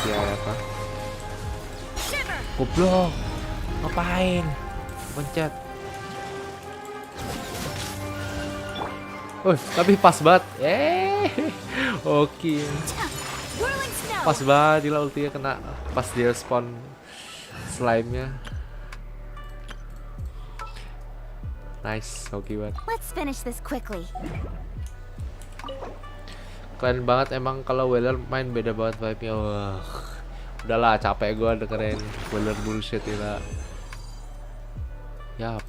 D: Ya apa? Goblok. Ngapain? Pencet. Tapi pas banget. Oke. Pas banget gila, ultinya kena pas dia spawn slime-nya. Nice, oke banget.
F: Let's finish this quickly.
D: Keren banget emang kalau Weller main, beda banget vibe-nya. Wah. Udahlah, capek gua dengerin Weller bullshit gila. Yap.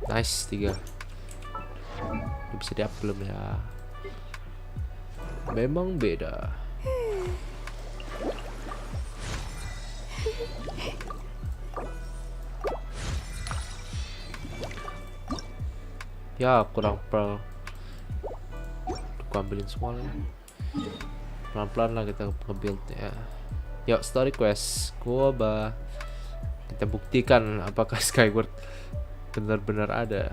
D: Nice, 3. Udah bisa di-up belum ya? Memang beda. Ya, kurang pearl. Aku ambilin semua lah. Pelan-pelan lah kita nge-build ya. Yuk, story quest. Coba kita buktikan apakah Skyward benar-benar ada.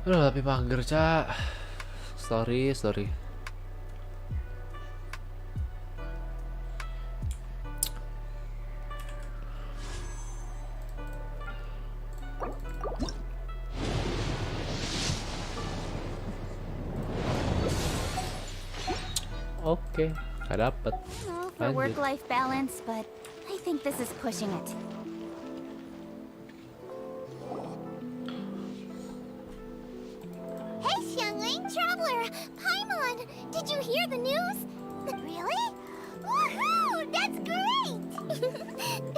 D: Aduh, tapi mager, Cak. Story. Oke, gak dapet.
F: Oh, for
D: Lanjut.
F: work-life balance, but I think this is pushing it. Hey, Xiangling Traveler! Paimon! Did you hear the news? Really? Woohoo! That's great!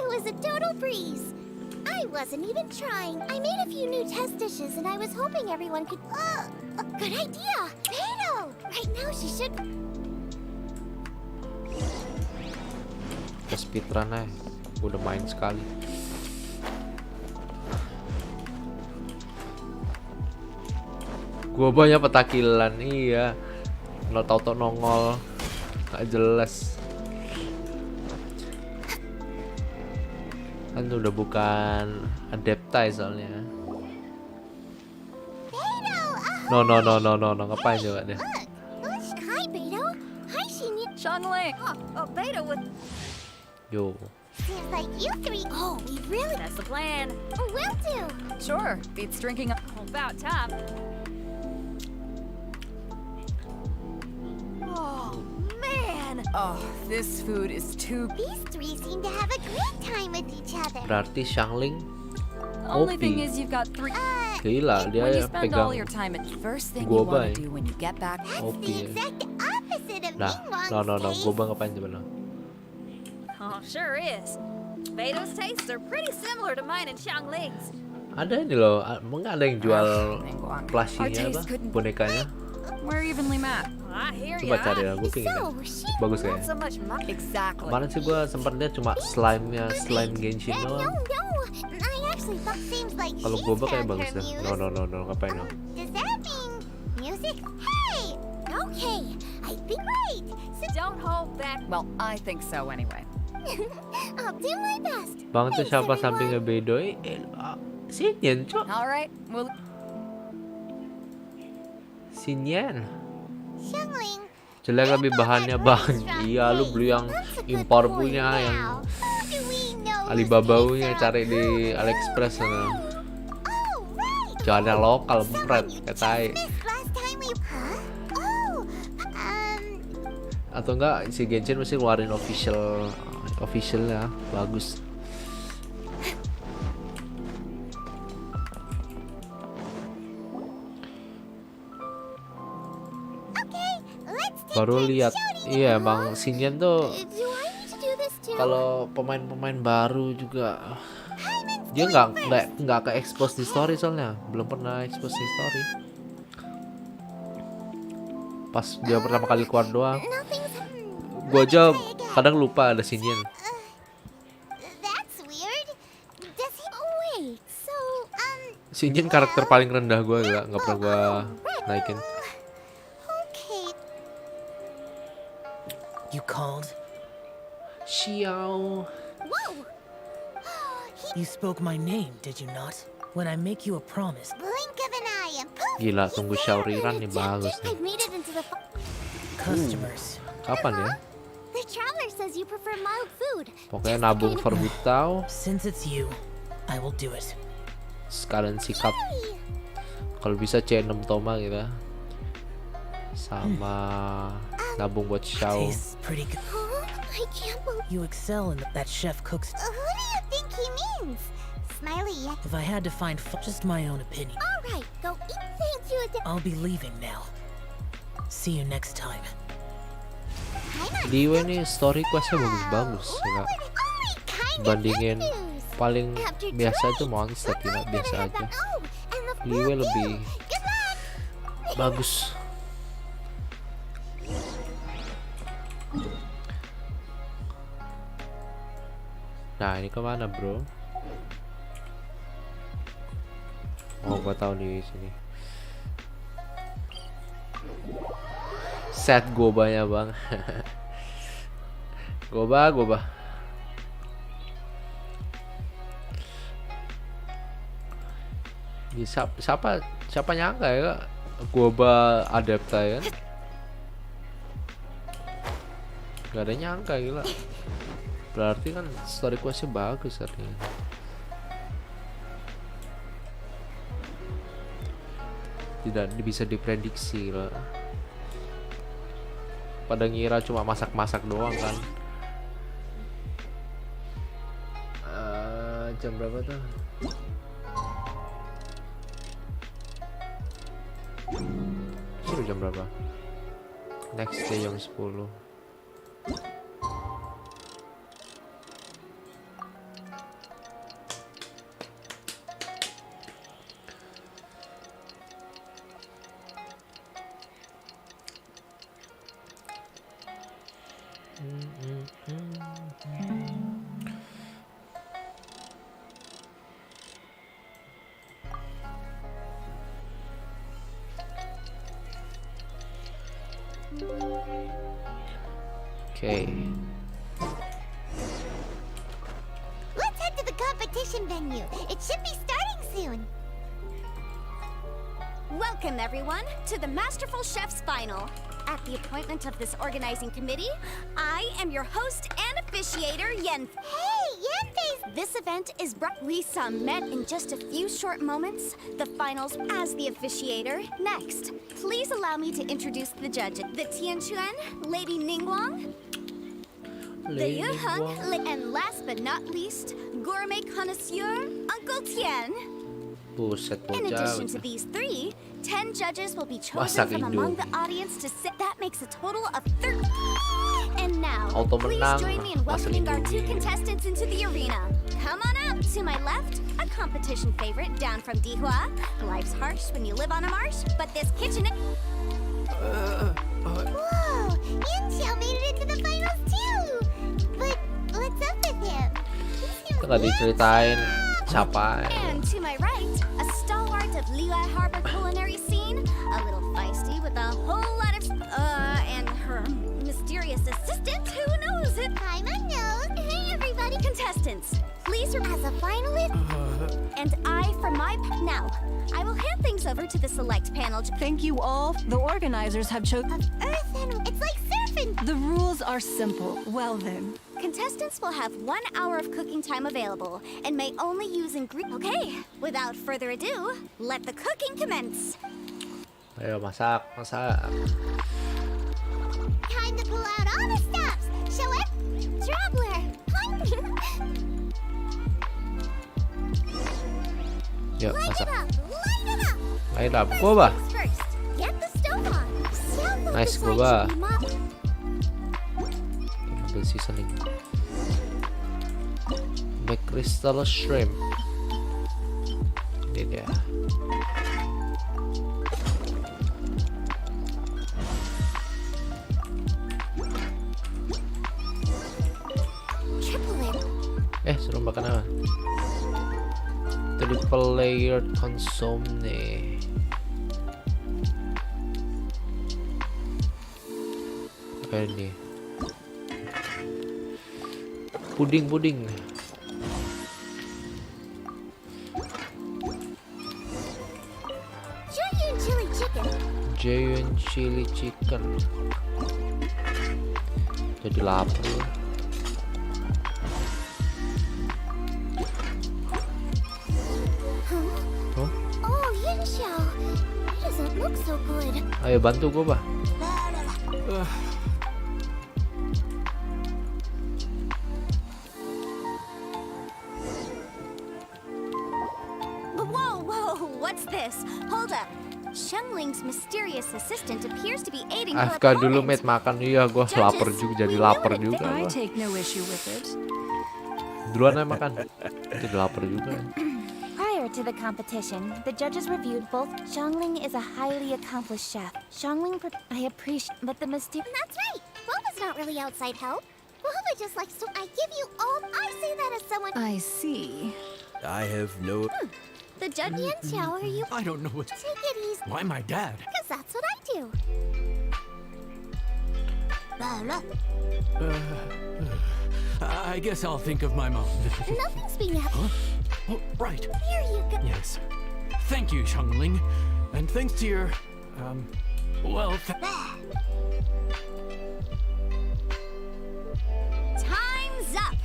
F: It was a total breeze. I wasn't even trying. I made a few new test dishes and I was hoping everyone could... good idea! Beto! Right now she should...
D: Ke speedrun aja. Udah main sekali. Gua banyak petakilan, iya. Lo tau nongol. Gak jelas. Kan udah bukan adaptai soalnya. No, ngapain coba deh.
F: Hi, Beto. Hi, Xinyan.
H: Xiangling! Beta with...
D: Yo.
F: Seems like you three... Oh, we really...
H: That's the plan.
F: Will do.
H: Sure, beats drinking about time. Oh, man! Oh, this food is too...
F: These three seem to have a great time with each other.
D: Berarti Xiangling
H: Only
D: OP.
H: thing is you've got three...
D: Gila,
H: when you
D: dia
H: spend all
D: pegang
H: your time at first thing
D: Gua
H: you want
D: bay.
H: to do when you get back...
F: That's
D: OP
F: the
D: ya.
F: exact opposite of
D: Nah,
F: Ningguang's
D: no,
F: taste.
D: gua ngapain coba no.
H: Oh, sure is. Beto's tastes are pretty similar to mine and Xiangling's.
D: Ada ini loh, emang ada yang jual
H: Ningguang. Our
D: plushie-nya apa?
H: taste couldn't...
D: Bonekanya.
H: We're evenly matched. I hear
D: Coba
H: ya.
D: cari lah, gue pingin
F: So,
D: deh.
F: she...
D: Bagus
H: Not
D: kayaknya.
H: so much exactly.
D: Kemarin sih gua sempet lihat cuma slime Genshin
F: No,
D: doang.
F: I actually thought seems like
D: Kalau
F: she's
D: boba kayak
F: found
D: bagus
F: her
D: dah.
F: muse.
D: No, ngapain no?
F: Does that mean music? Hey! Okay, I think right. So
H: Don't hold back. Well, I think so anyway.
F: I'll do my best.
D: Bang tuh
F: Thanks,
D: siapa
F: everyone.
D: sampingnya Bedoy? Sinyen, cok.
H: All right, well,
D: Sinyen.
F: Xiangling,
D: Jelek lebih bahannya bang. Iya, lu beli yang impor punya, yang Alibaba punya, cari di AliExpress sana. Jangan yang lokal, bret, katai. Atau enggak si Genshin mesti keluarin officialnya, bagus. Baru lihat, iya emang Xinyan tuh kalau pemain-pemain baru juga dia nggak ke expose di story soalnya belum pernah expose di story. Pas dia pertama kali keluar doang, gua aja kadang lupa ada Xinyan. Xinyan karakter paling rendah gua, nggak pernah gua naikin.
E: You called?
D: Xiao.
E: You spoke my name, did you not? When I make you a promise.
D: Gila, tunggu Xiao Riran nih, bagus nih.
E: Customers.
D: Kapan ya?
F: The traveler says you prefer mild food.
D: Pokoknya nabung for Butau,
E: Since it's you, I will do it.
D: sekalian sikat. Kalau bisa C6 Toma gitu. Sama nabung buat Xiao.
E: Tastes pretty good.
F: I can't believe.
E: You excel in that chef cooks.
F: Who do you think he means? Smiley.
E: If I had to find just my own opinion,
F: All right, go eat. Thank you.
E: I'll be leaving now. See you next time.
D: Liwe nih story questnya bagus-bagus ya. Bandingin paling biasa itu monster, tidak biasa aja. Liwe lebih bagus. Nah ini kemana bro? Oh gua tahu di sini. Set gobanya bang. goba. Siapa Siapa nyangka ya Guoba Adepta ya kan? Gak ada nyangka gila. Berarti kan story questnya bagus artinya. Tidak bisa diprediksi lah. Pada ngira cuma masak-masak doang kan. Jam berapa tuh? Suruh jam berapa? Next day jam 10. Okay.
F: Let's head to the competition venue. It should be starting soon.
I: Welcome, everyone, to the Masterful Chef's Final. At the appointment of this organizing committee, I am your host and officiator, Yen.
F: Hey, Yenface!
I: This event is brought. Lisa met in just a few short moments. The finals as the officiator. Next, please allow me to introduce the judges. The Tianchuan, Lady Ningguang, the Yuheng, and last but not least, gourmet connoisseur, Uncle Tian.
D: Buset
I: In
D: bocah.
I: addition to these three, 10 judges will be chosen
D: Masak
I: from
D: Indo.
I: among the audience to sit. That makes a total of 13. And now,
D: Auto
I: please
D: menang,
I: join me in
D: masak
I: welcoming our two
D: Indomie.
I: contestants into the arena. Come on up. To my left, a competition favorite down from Dihua. Life's harsh when you live on a marsh, but this kitchen...
F: Whoa! Yanxiao made it into the finals too! But what's up with him? He seems
D: Nggak diceritain siapa.
I: And to my right, a stalwart of Liyue Harbor culinary scene, a little feisty with a whole lot of... and her mysterious assistant, who knows it?
F: Paimon knows. Hey, everybody!
I: Contestants, please
F: As a finalist,
I: and I, for my now, I will hand things over to the select panel.
J: Thank you all. The organizers have chosen.
F: of Earth and it's like surfing!
J: The rules are simple. Well then.
I: Contestants will have 1 hour of cooking time available and may only use ingredients. Okay, without further ado, let the cooking commence.
D: Ayo masak.
F: Time to pull out all the stops! Show it! Traveler!
D: Yuk
F: Light
D: masak.
F: it up! Light it up!
D: Ayo dap Guoba.
F: First, get the stove on. Sound like
D: Nice,
F: this light
D: Guoba.
F: should be mo-
D: Ambil seasoning. Make crystal shrimp. Ini dia.
F: Triple it.
D: Suruh makan apa? Triple layered consomme. Apa ini? Puding.
F: Giant chili chicken.
D: Giant chili chicken. Jadi lapar. Huh?
F: Oh, Yanxiao. It doesn't look so good.
D: Ayo bantu gue, Bah.
I: Whoa, what's this? Hold up. Xiangling's mysterious assistant appears to be aiding her
D: AFK dulu,
I: opponent.
D: mate, makan. Iya, gue lapar juga, jadi lapar juga.
J: I
D: Gua.
J: take no issue with it.
D: Duluan aja makan. Jadi lapar juga.
K: Prior to the competition, the judges reviewed both. Xiangling is a highly accomplished chef. I appreciate, but the mysterious.
F: That's right. Boba's not really outside help. Boba just likes to. I give you all. I say that as someone.
J: I see.
E: I have no...
F: The judge Yanxiao, are you?
G: I don't know what.
F: Take it easy,
G: Why my dad?
F: because that's what I do.
G: I guess I'll think of my mom.
F: Nothing's being held.
G: Oh, right.
F: Here you go.
G: Yes. Thank you, Xiangling. And thanks to your, well,
I: Time's up!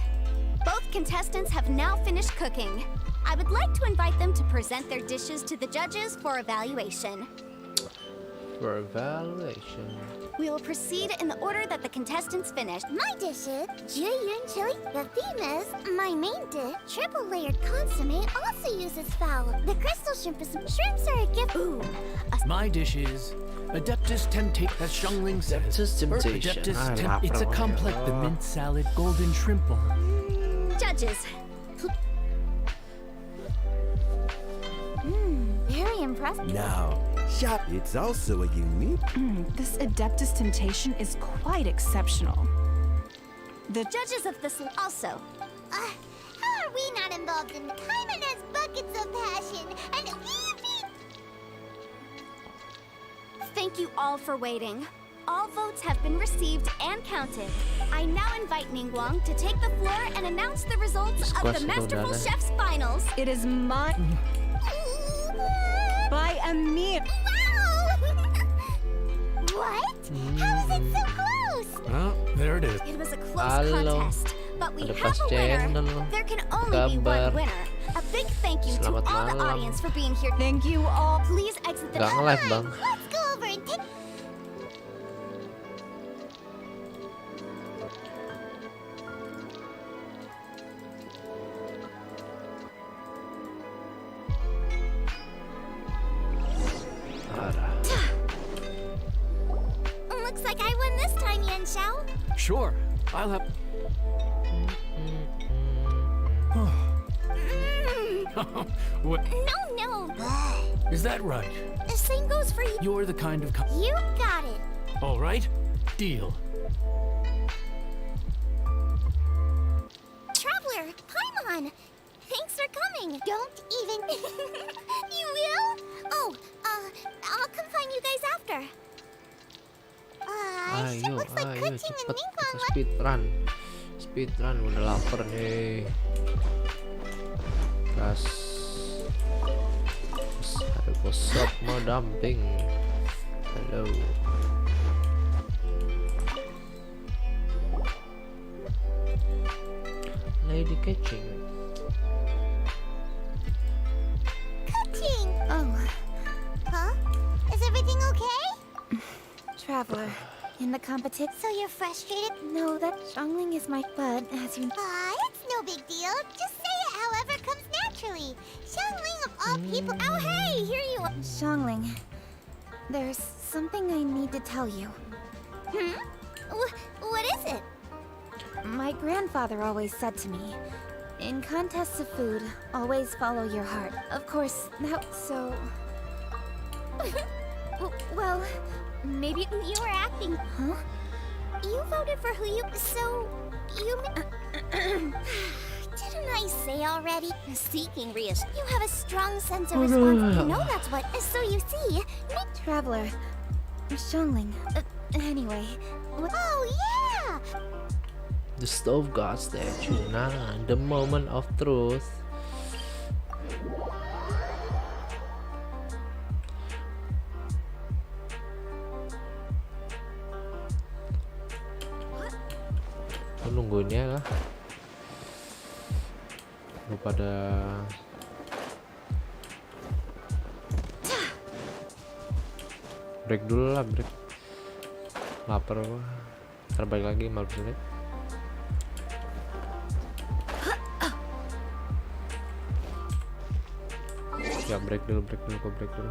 I: Both contestants have now finished cooking. I would like to invite them to present their dishes to the judges for evaluation.
D: For evaluation.
I: We will proceed in the order that the contestants finished.
F: My dish is Juyun chili. The theme is my main dish. Triple layered consomme also uses fowl. The crystal shrimp is shrimps are a gift.
I: Ooh,
G: my dish is Adeptus Temptation, as Xiangling says.
D: Adeptus Temptation.
G: It's a complex, the mint salad, golden shrimp bowl.
I: judges.
K: Very impressive.
L: Now, shop. It's also a unique.
J: This Adeptus Temptation is quite exceptional. The
I: Judges of this also.
F: How are we not involved in Paimon has buckets of passion and
I: Thank you all for waiting. All votes have been received and counted. I now invite Ningguang to take the floor and announce the results of the Masterful Chef's Finals.
J: It is my... by a mere...
F: What? How is it so close?
G: Oh, there it is.
I: It was a close contest, but we have a winner. There can only be one winner. A big thank you to all the audience for being here.
J: Thank you all.
I: Please exit the
D: Nggak nge-live, Bang.
F: Let's go over and take... Looks like I won this time, Yan Xiao.
G: Sure, I'll have... What?
F: No.
G: Is that right?
F: The same goes for you.
G: You're the kind of...
F: You got it.
G: All right, deal.
F: Traveler, Paimon, thanks for coming. Don't even... You will? Oh, I'll come find you guys after. Shit
D: Ayo,
F: looks like
D: ayo
F: Kuching and
D: cepet
F: Ningguang
D: kita
F: left.
D: speedrun udah lapar nih. Gas. Ada bosop mau dumping. Halo. Lady catching.
F: Kuching! Oh. Huh? Is everything okay?
K: Traveler, in the competition.
F: So you're frustrated?
K: No, that Xiangling is my bud, as you know.
F: It's no big deal. Just say it however comes naturally. Xiangling of all people. Oh, hey, here you are.
K: Xiangling, there's something I need to tell you.
F: What is it?
K: My grandfather always said to me, in contests of food, always follow your heart. Of course, that's so... Well, maybe
F: You were acting.
K: Huh?
F: You voted for who you... So, you... Didn't I say already? Seeking reassurance. You have a strong sense of responsibility. You know that's what... So you see...
K: Traveler, Xiangling, anyway...
F: Oh, yeah!
D: The Stove God statue. Nah, the moment of truth. Nungguinnya kah? Lu pada break dulu lah, break. Lapar gua. Ntar balik lagi 15 menit. Ya break dulu, kok break dulu.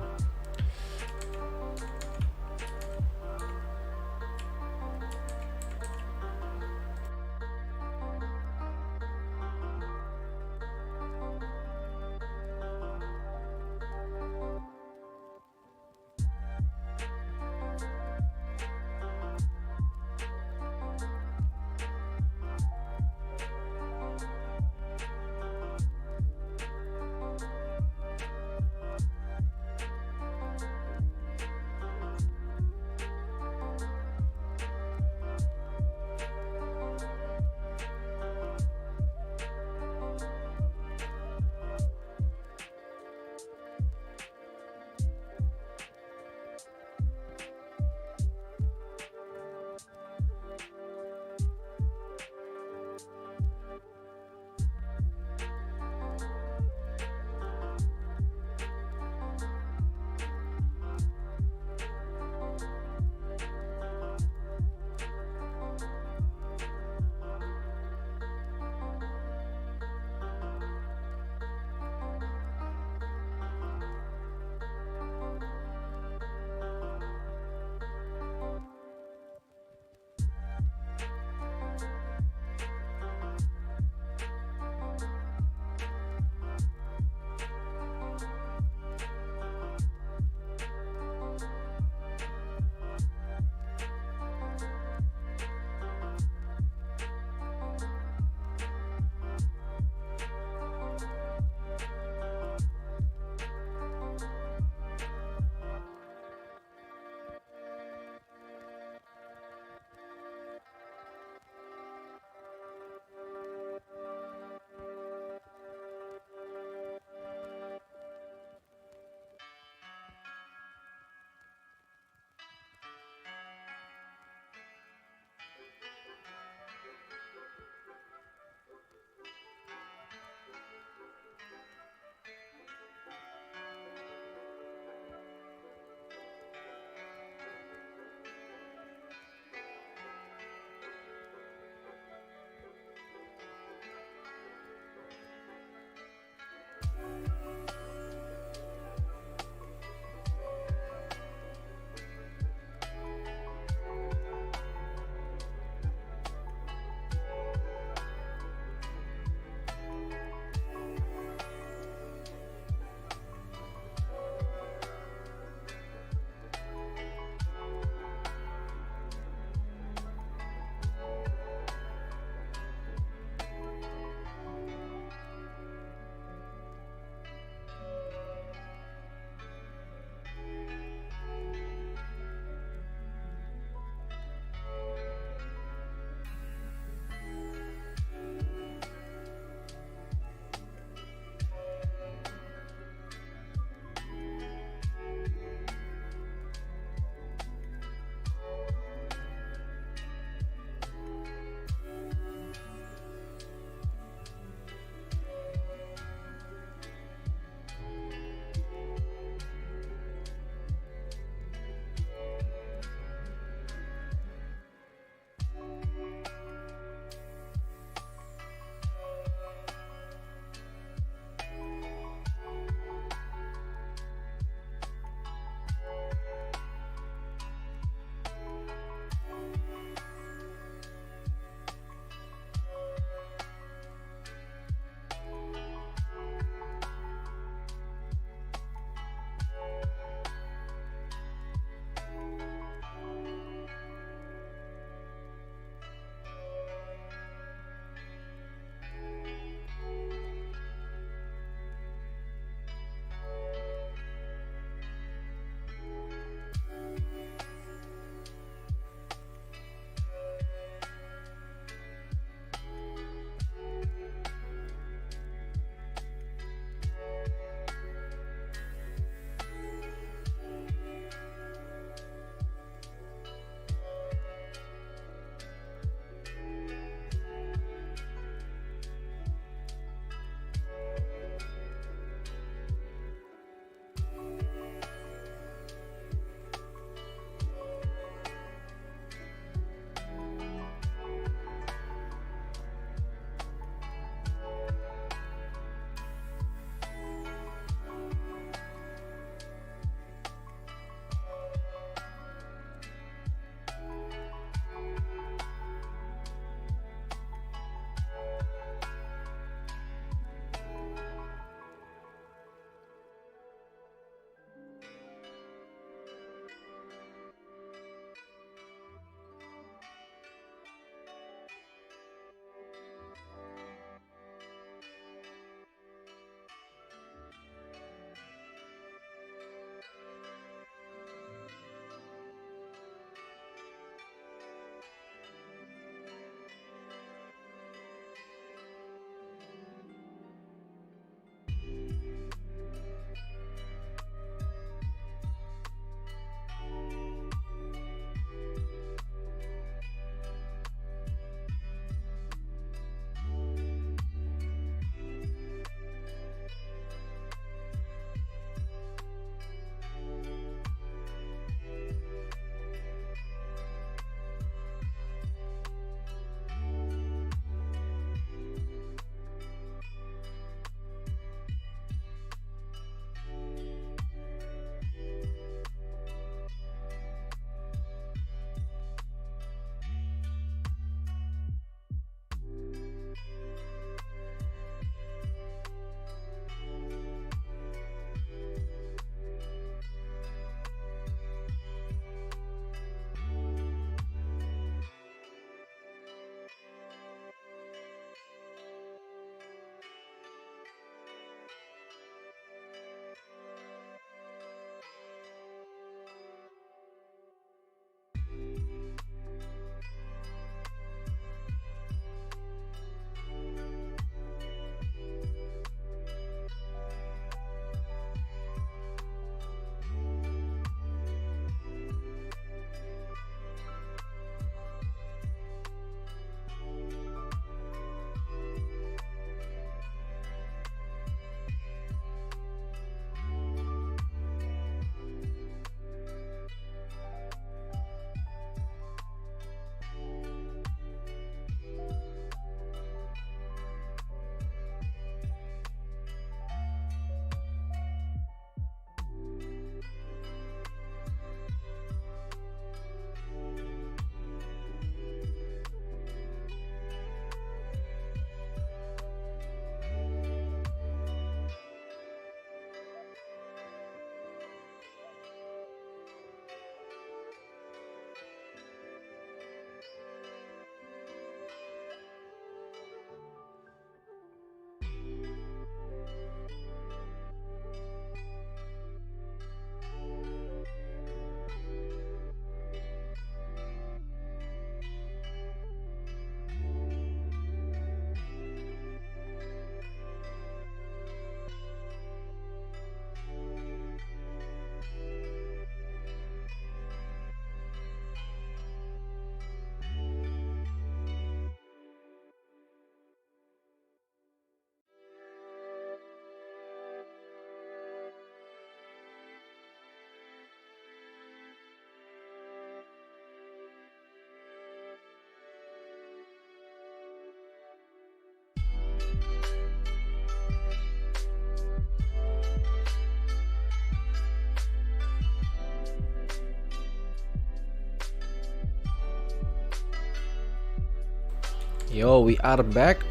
D: Yo, we are back.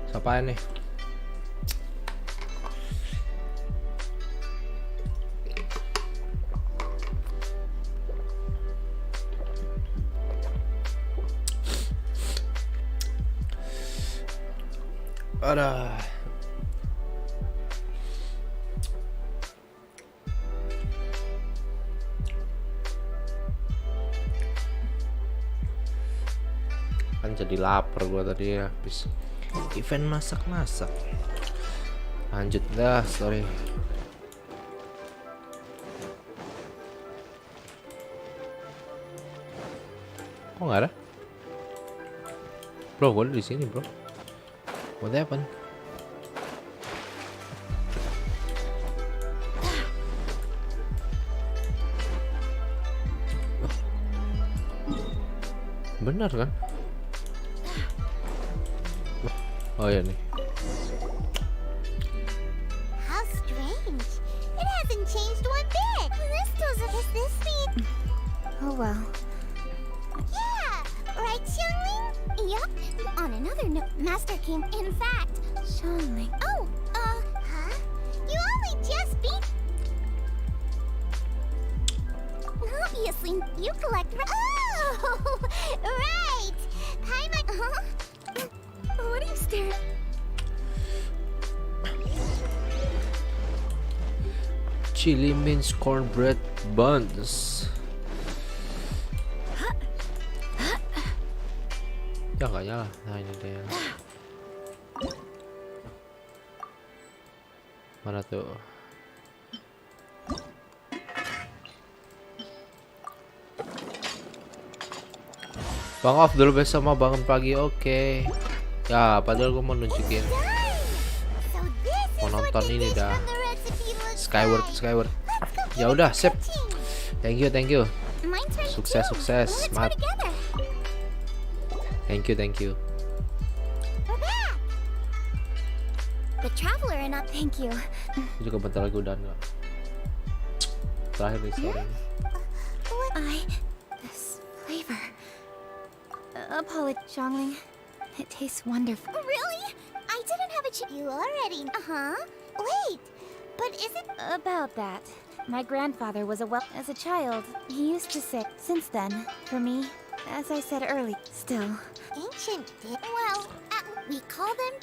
D: Siapa nih? Ada. Kan jadi lapar gua tadi ya, habis event masak-masak. Lanjut dah, sorry. Kok nggak ada? Bro, gua ada di sini, bro. What happened? Benar kan? Oh ya nih.
F: How strange. It hasn't changed one bit. This doesn't. Does this mean?
K: Oh well.
F: Yeah, right, Xiangling? Yup. On another note, Master came. In fact,
K: Xiangling.
F: oh, huh? You only just beat. Obviously, you collect. Oh, right. Paimon. Huh? What are you staring?
D: Chili mince cornbread buns. Ya nggak nyala. Nah ini dia. Mana tuh? Bang off dulu besok mau bangun pagi, oke. Ya padahal gue mau nunjukin, mau nonton ini dah. Skyward. Ya udah, sip. Thank you. Sukses, mat. Thank you.
F: The traveler and I thank you.
D: Juga bentar lagi udah nggak. Terakhir nih story.
K: This flavor. Apology, Xiangling. It tastes wonderful.
F: Really? I didn't have a You already. Wait, but is it
K: About that. My grandfather was as a child. He used to say, since then, for me, as I said early, still.
F: ancient? Well, we call them.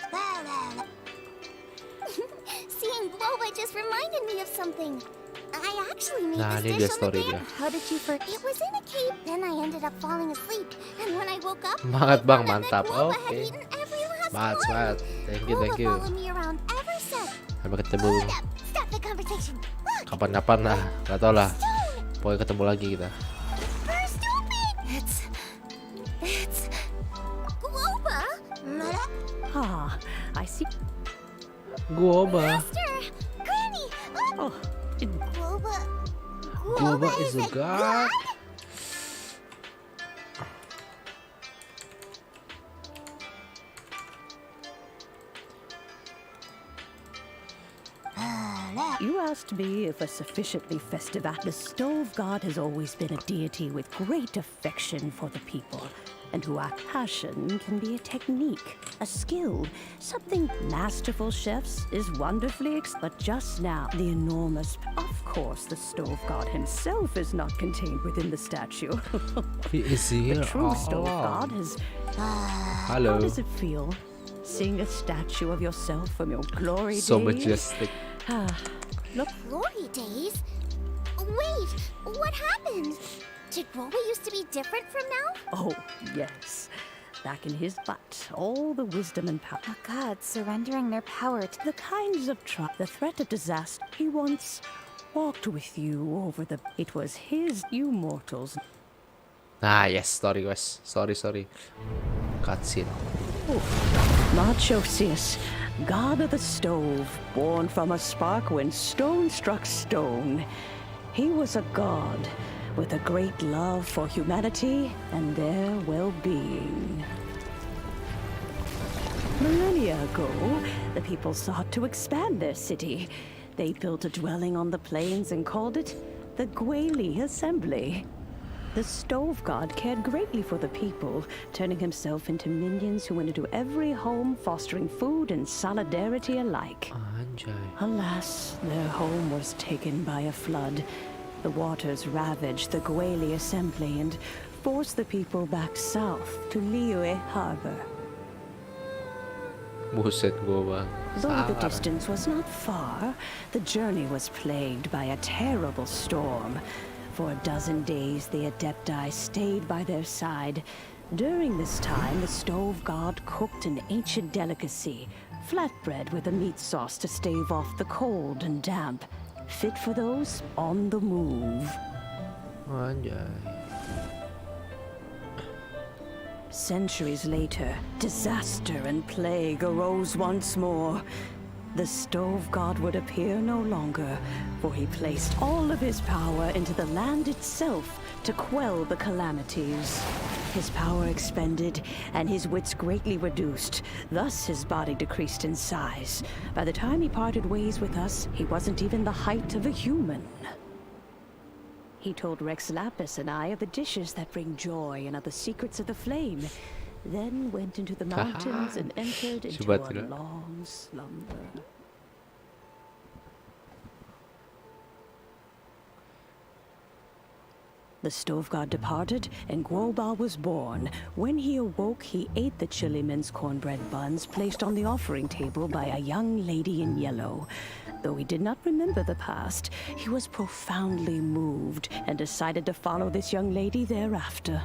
F: Seeing boba just reminded me of something. I actually made
D: Nah, ini
F: this
D: dia
F: dish on the
D: story
F: dam.
D: dia.
K: How did you forget?
F: It was in a cave. Then I ended up falling asleep, and when I woke up,
D: Semangat
F: I
D: bang,
F: found out that
D: mantap.
F: boba had
D: Oke.
F: eaten every last
D: Semangat.
F: one.
D: Thank
F: Boba
D: you.
F: followed me around ever since.
D: Sampai ketemu
F: Hold up. Stop the conversation. Look,
D: kapan-kapan lah, nggak tau lah. Pokoknya ketemu lagi kita.
F: burst open.
K: It's
F: Boba.
J: Ah, I see.
D: Guoba.
F: Master, Granny.
J: Oh,
F: Boba.
D: Guoba is a god.
J: you asked me if a sufficiently festive the stove god has always been a deity with great affection for the people, and who passion can be a technique, a skill, something masterful chefs is wonderfully but just now the enormous. Of course, the stove god himself is not contained within the statue.
D: He is here.
J: The true stove
D: Oh.
J: god is.
D: Hello.
J: How does it feel? Seeing a statue of yourself from your glory
D: So
J: days?
D: majestic.
J: Look,
F: Glory days? Wait, what happened? Did Boba used to be different from now?
J: oh, yes. Back in his butt, all the wisdom and power.
K: a god surrendering their power to
J: The kinds of the threat of disaster. He once walked with you over the. It was his, you mortals.
D: Nah, yes, story guys. Sorry. Cutscene.
J: Marchosius, god of the stove, born from a spark when stone struck stone. He was a god with a great love for humanity and their well-being. Millennia ago, the people sought to expand their city. They built a dwelling on the plains and called it the Gwali Assembly. The Stove God cared greatly for the people, turning himself into minions who went into every home, fostering food and solidarity alike.
D: Anjay.
J: Alas, their home was taken by a flood. The waters ravaged the Gwali Assembly and forced the people back south to Liyue Harbor.
D: Buset gua bang.
J: Though the
D: Sangar.
J: distance was not far, the journey was plagued by a terrible storm. For a dozen days, the Adepti stayed by their side. During this time, the Stove God cooked an ancient delicacy, flatbread with a meat sauce to stave off the cold and damp, fit for those on the move.
D: Anjay.
J: Centuries later, disaster and plague arose once more. The Stove God would appear no longer, for he placed all of his power into the land itself to quell the calamities. His power expended, and his wits greatly reduced. Thus his body decreased in size. By the time he parted ways with us, he wasn't even the height of a human. He told Rex Lapis and I of the dishes that bring joy and of the secrets of the flame, then went into the mountains and entered into a long slumber. The Stove God departed, and Guoba was born. When he awoke, he ate the Chilimen's cornbread buns placed on the offering table by a young lady in yellow. Though he did not remember the past, he was profoundly moved and decided to follow this young lady thereafter.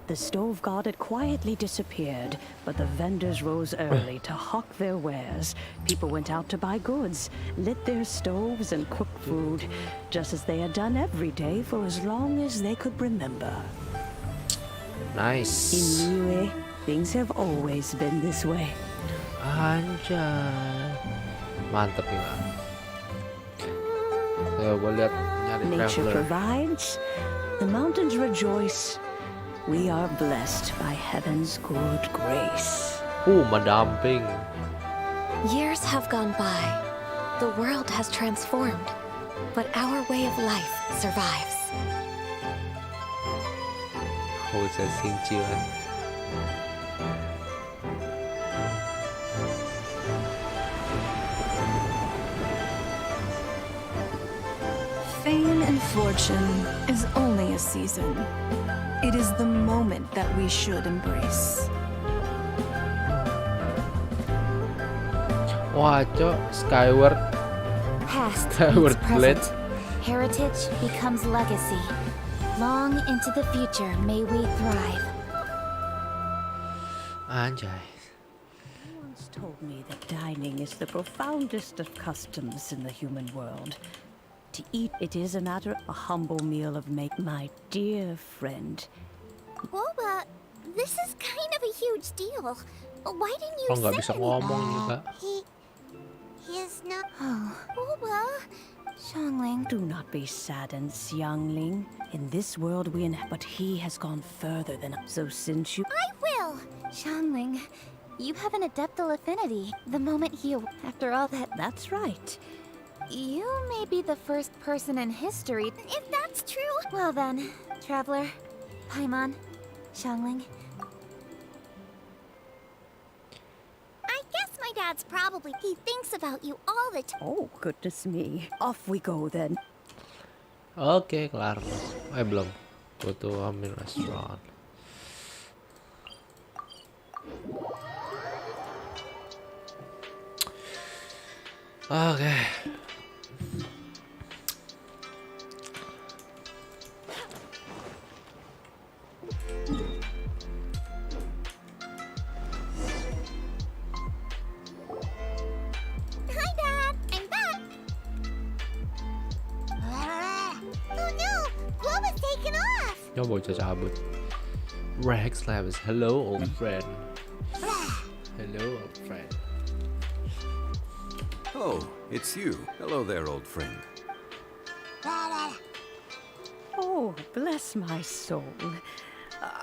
J: The Stove God had quietly disappeared, but the vendors rose early to hawk their wares. People went out to buy goods, lit their stoves, and cooked food, just as they had done every day for as long as they could remember.
D: Nice.
J: In Liyue, things have always been this way.
D: Anjay. Mantap ya. Ayo gue lihat nyari
J: Nature
D: traveler.
J: provides, the mountains rejoice. We are blessed by heaven's good grace.
D: Mendamping.
M: Years have gone by. The world has transformed. But our way of life survives.
D: Sẽ xin chiêu anh.
N: Fame and fortune is only a season. It is the moment that we should embrace.
D: Wah, cok, Skyward.
K: Past
D: Skyward
K: meets
D: Blade.
K: present. Heritage becomes legacy. Long into the future may we thrive.
D: Anjay.
J: You once told me that dining is the profoundest of customs in the human world. To eat, it is a matter of a humble meal of make, my dear friend.
F: Boba, this is kind of a huge deal. Why didn't you
D: Oh, nggak
F: say
D: bisa ngomong juga.
F: He is not... Boba...
K: Xiangling.
J: Do not be saddened, Xiangling. In this world we inhabit, but he has gone further than us. So since you...
F: I will!
K: Xiangling, you have an adeptal affinity. The moment he... After all that...
J: That's right.
K: You may be the first person in history...
F: If that's true...
K: Well then, Traveler, Paimon, Xiangling...
F: I guess my dad's probably... He thinks about you all the time.
J: Oh, goodness me. Off we go then.
D: Oke, kelar. Belum. Go to Amin Restaurant. Oke.
F: Hi, Dad! I'm back! Oh no! Boba's taken off!
D: Yo bocah cabut. Rex Labs. Hello, old friend. Hello, old friend.
L: Oh, it's you. Hello there, old friend.
J: Oh, bless my soul.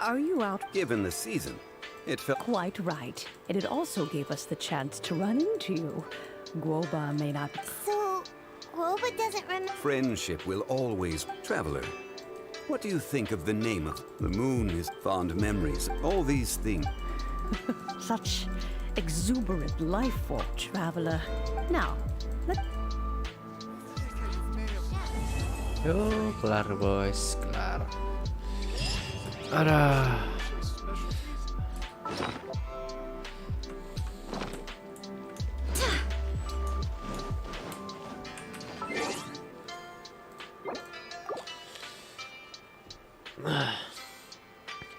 J: Are you out?
L: Given the season, it felt...
J: Quite right. And it also gave us the chance to run into you. Guoba may not...
F: So, Woba doesn't remember.
L: Friendship will always... Traveler, what do you think of the name of... The moon is fond memories, all these things.
J: Such exuberant life form, traveler. Now, let...
D: Yo, kelar boys, kelar. Ada.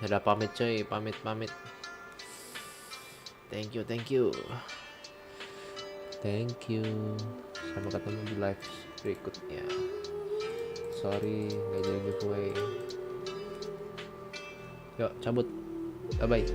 D: Udah pamit coy, pamit. Thank you. Sampai ketemu di live berikutnya. Sorry, nggak jadi giveaway. Yuk, cabut. Bye-bye.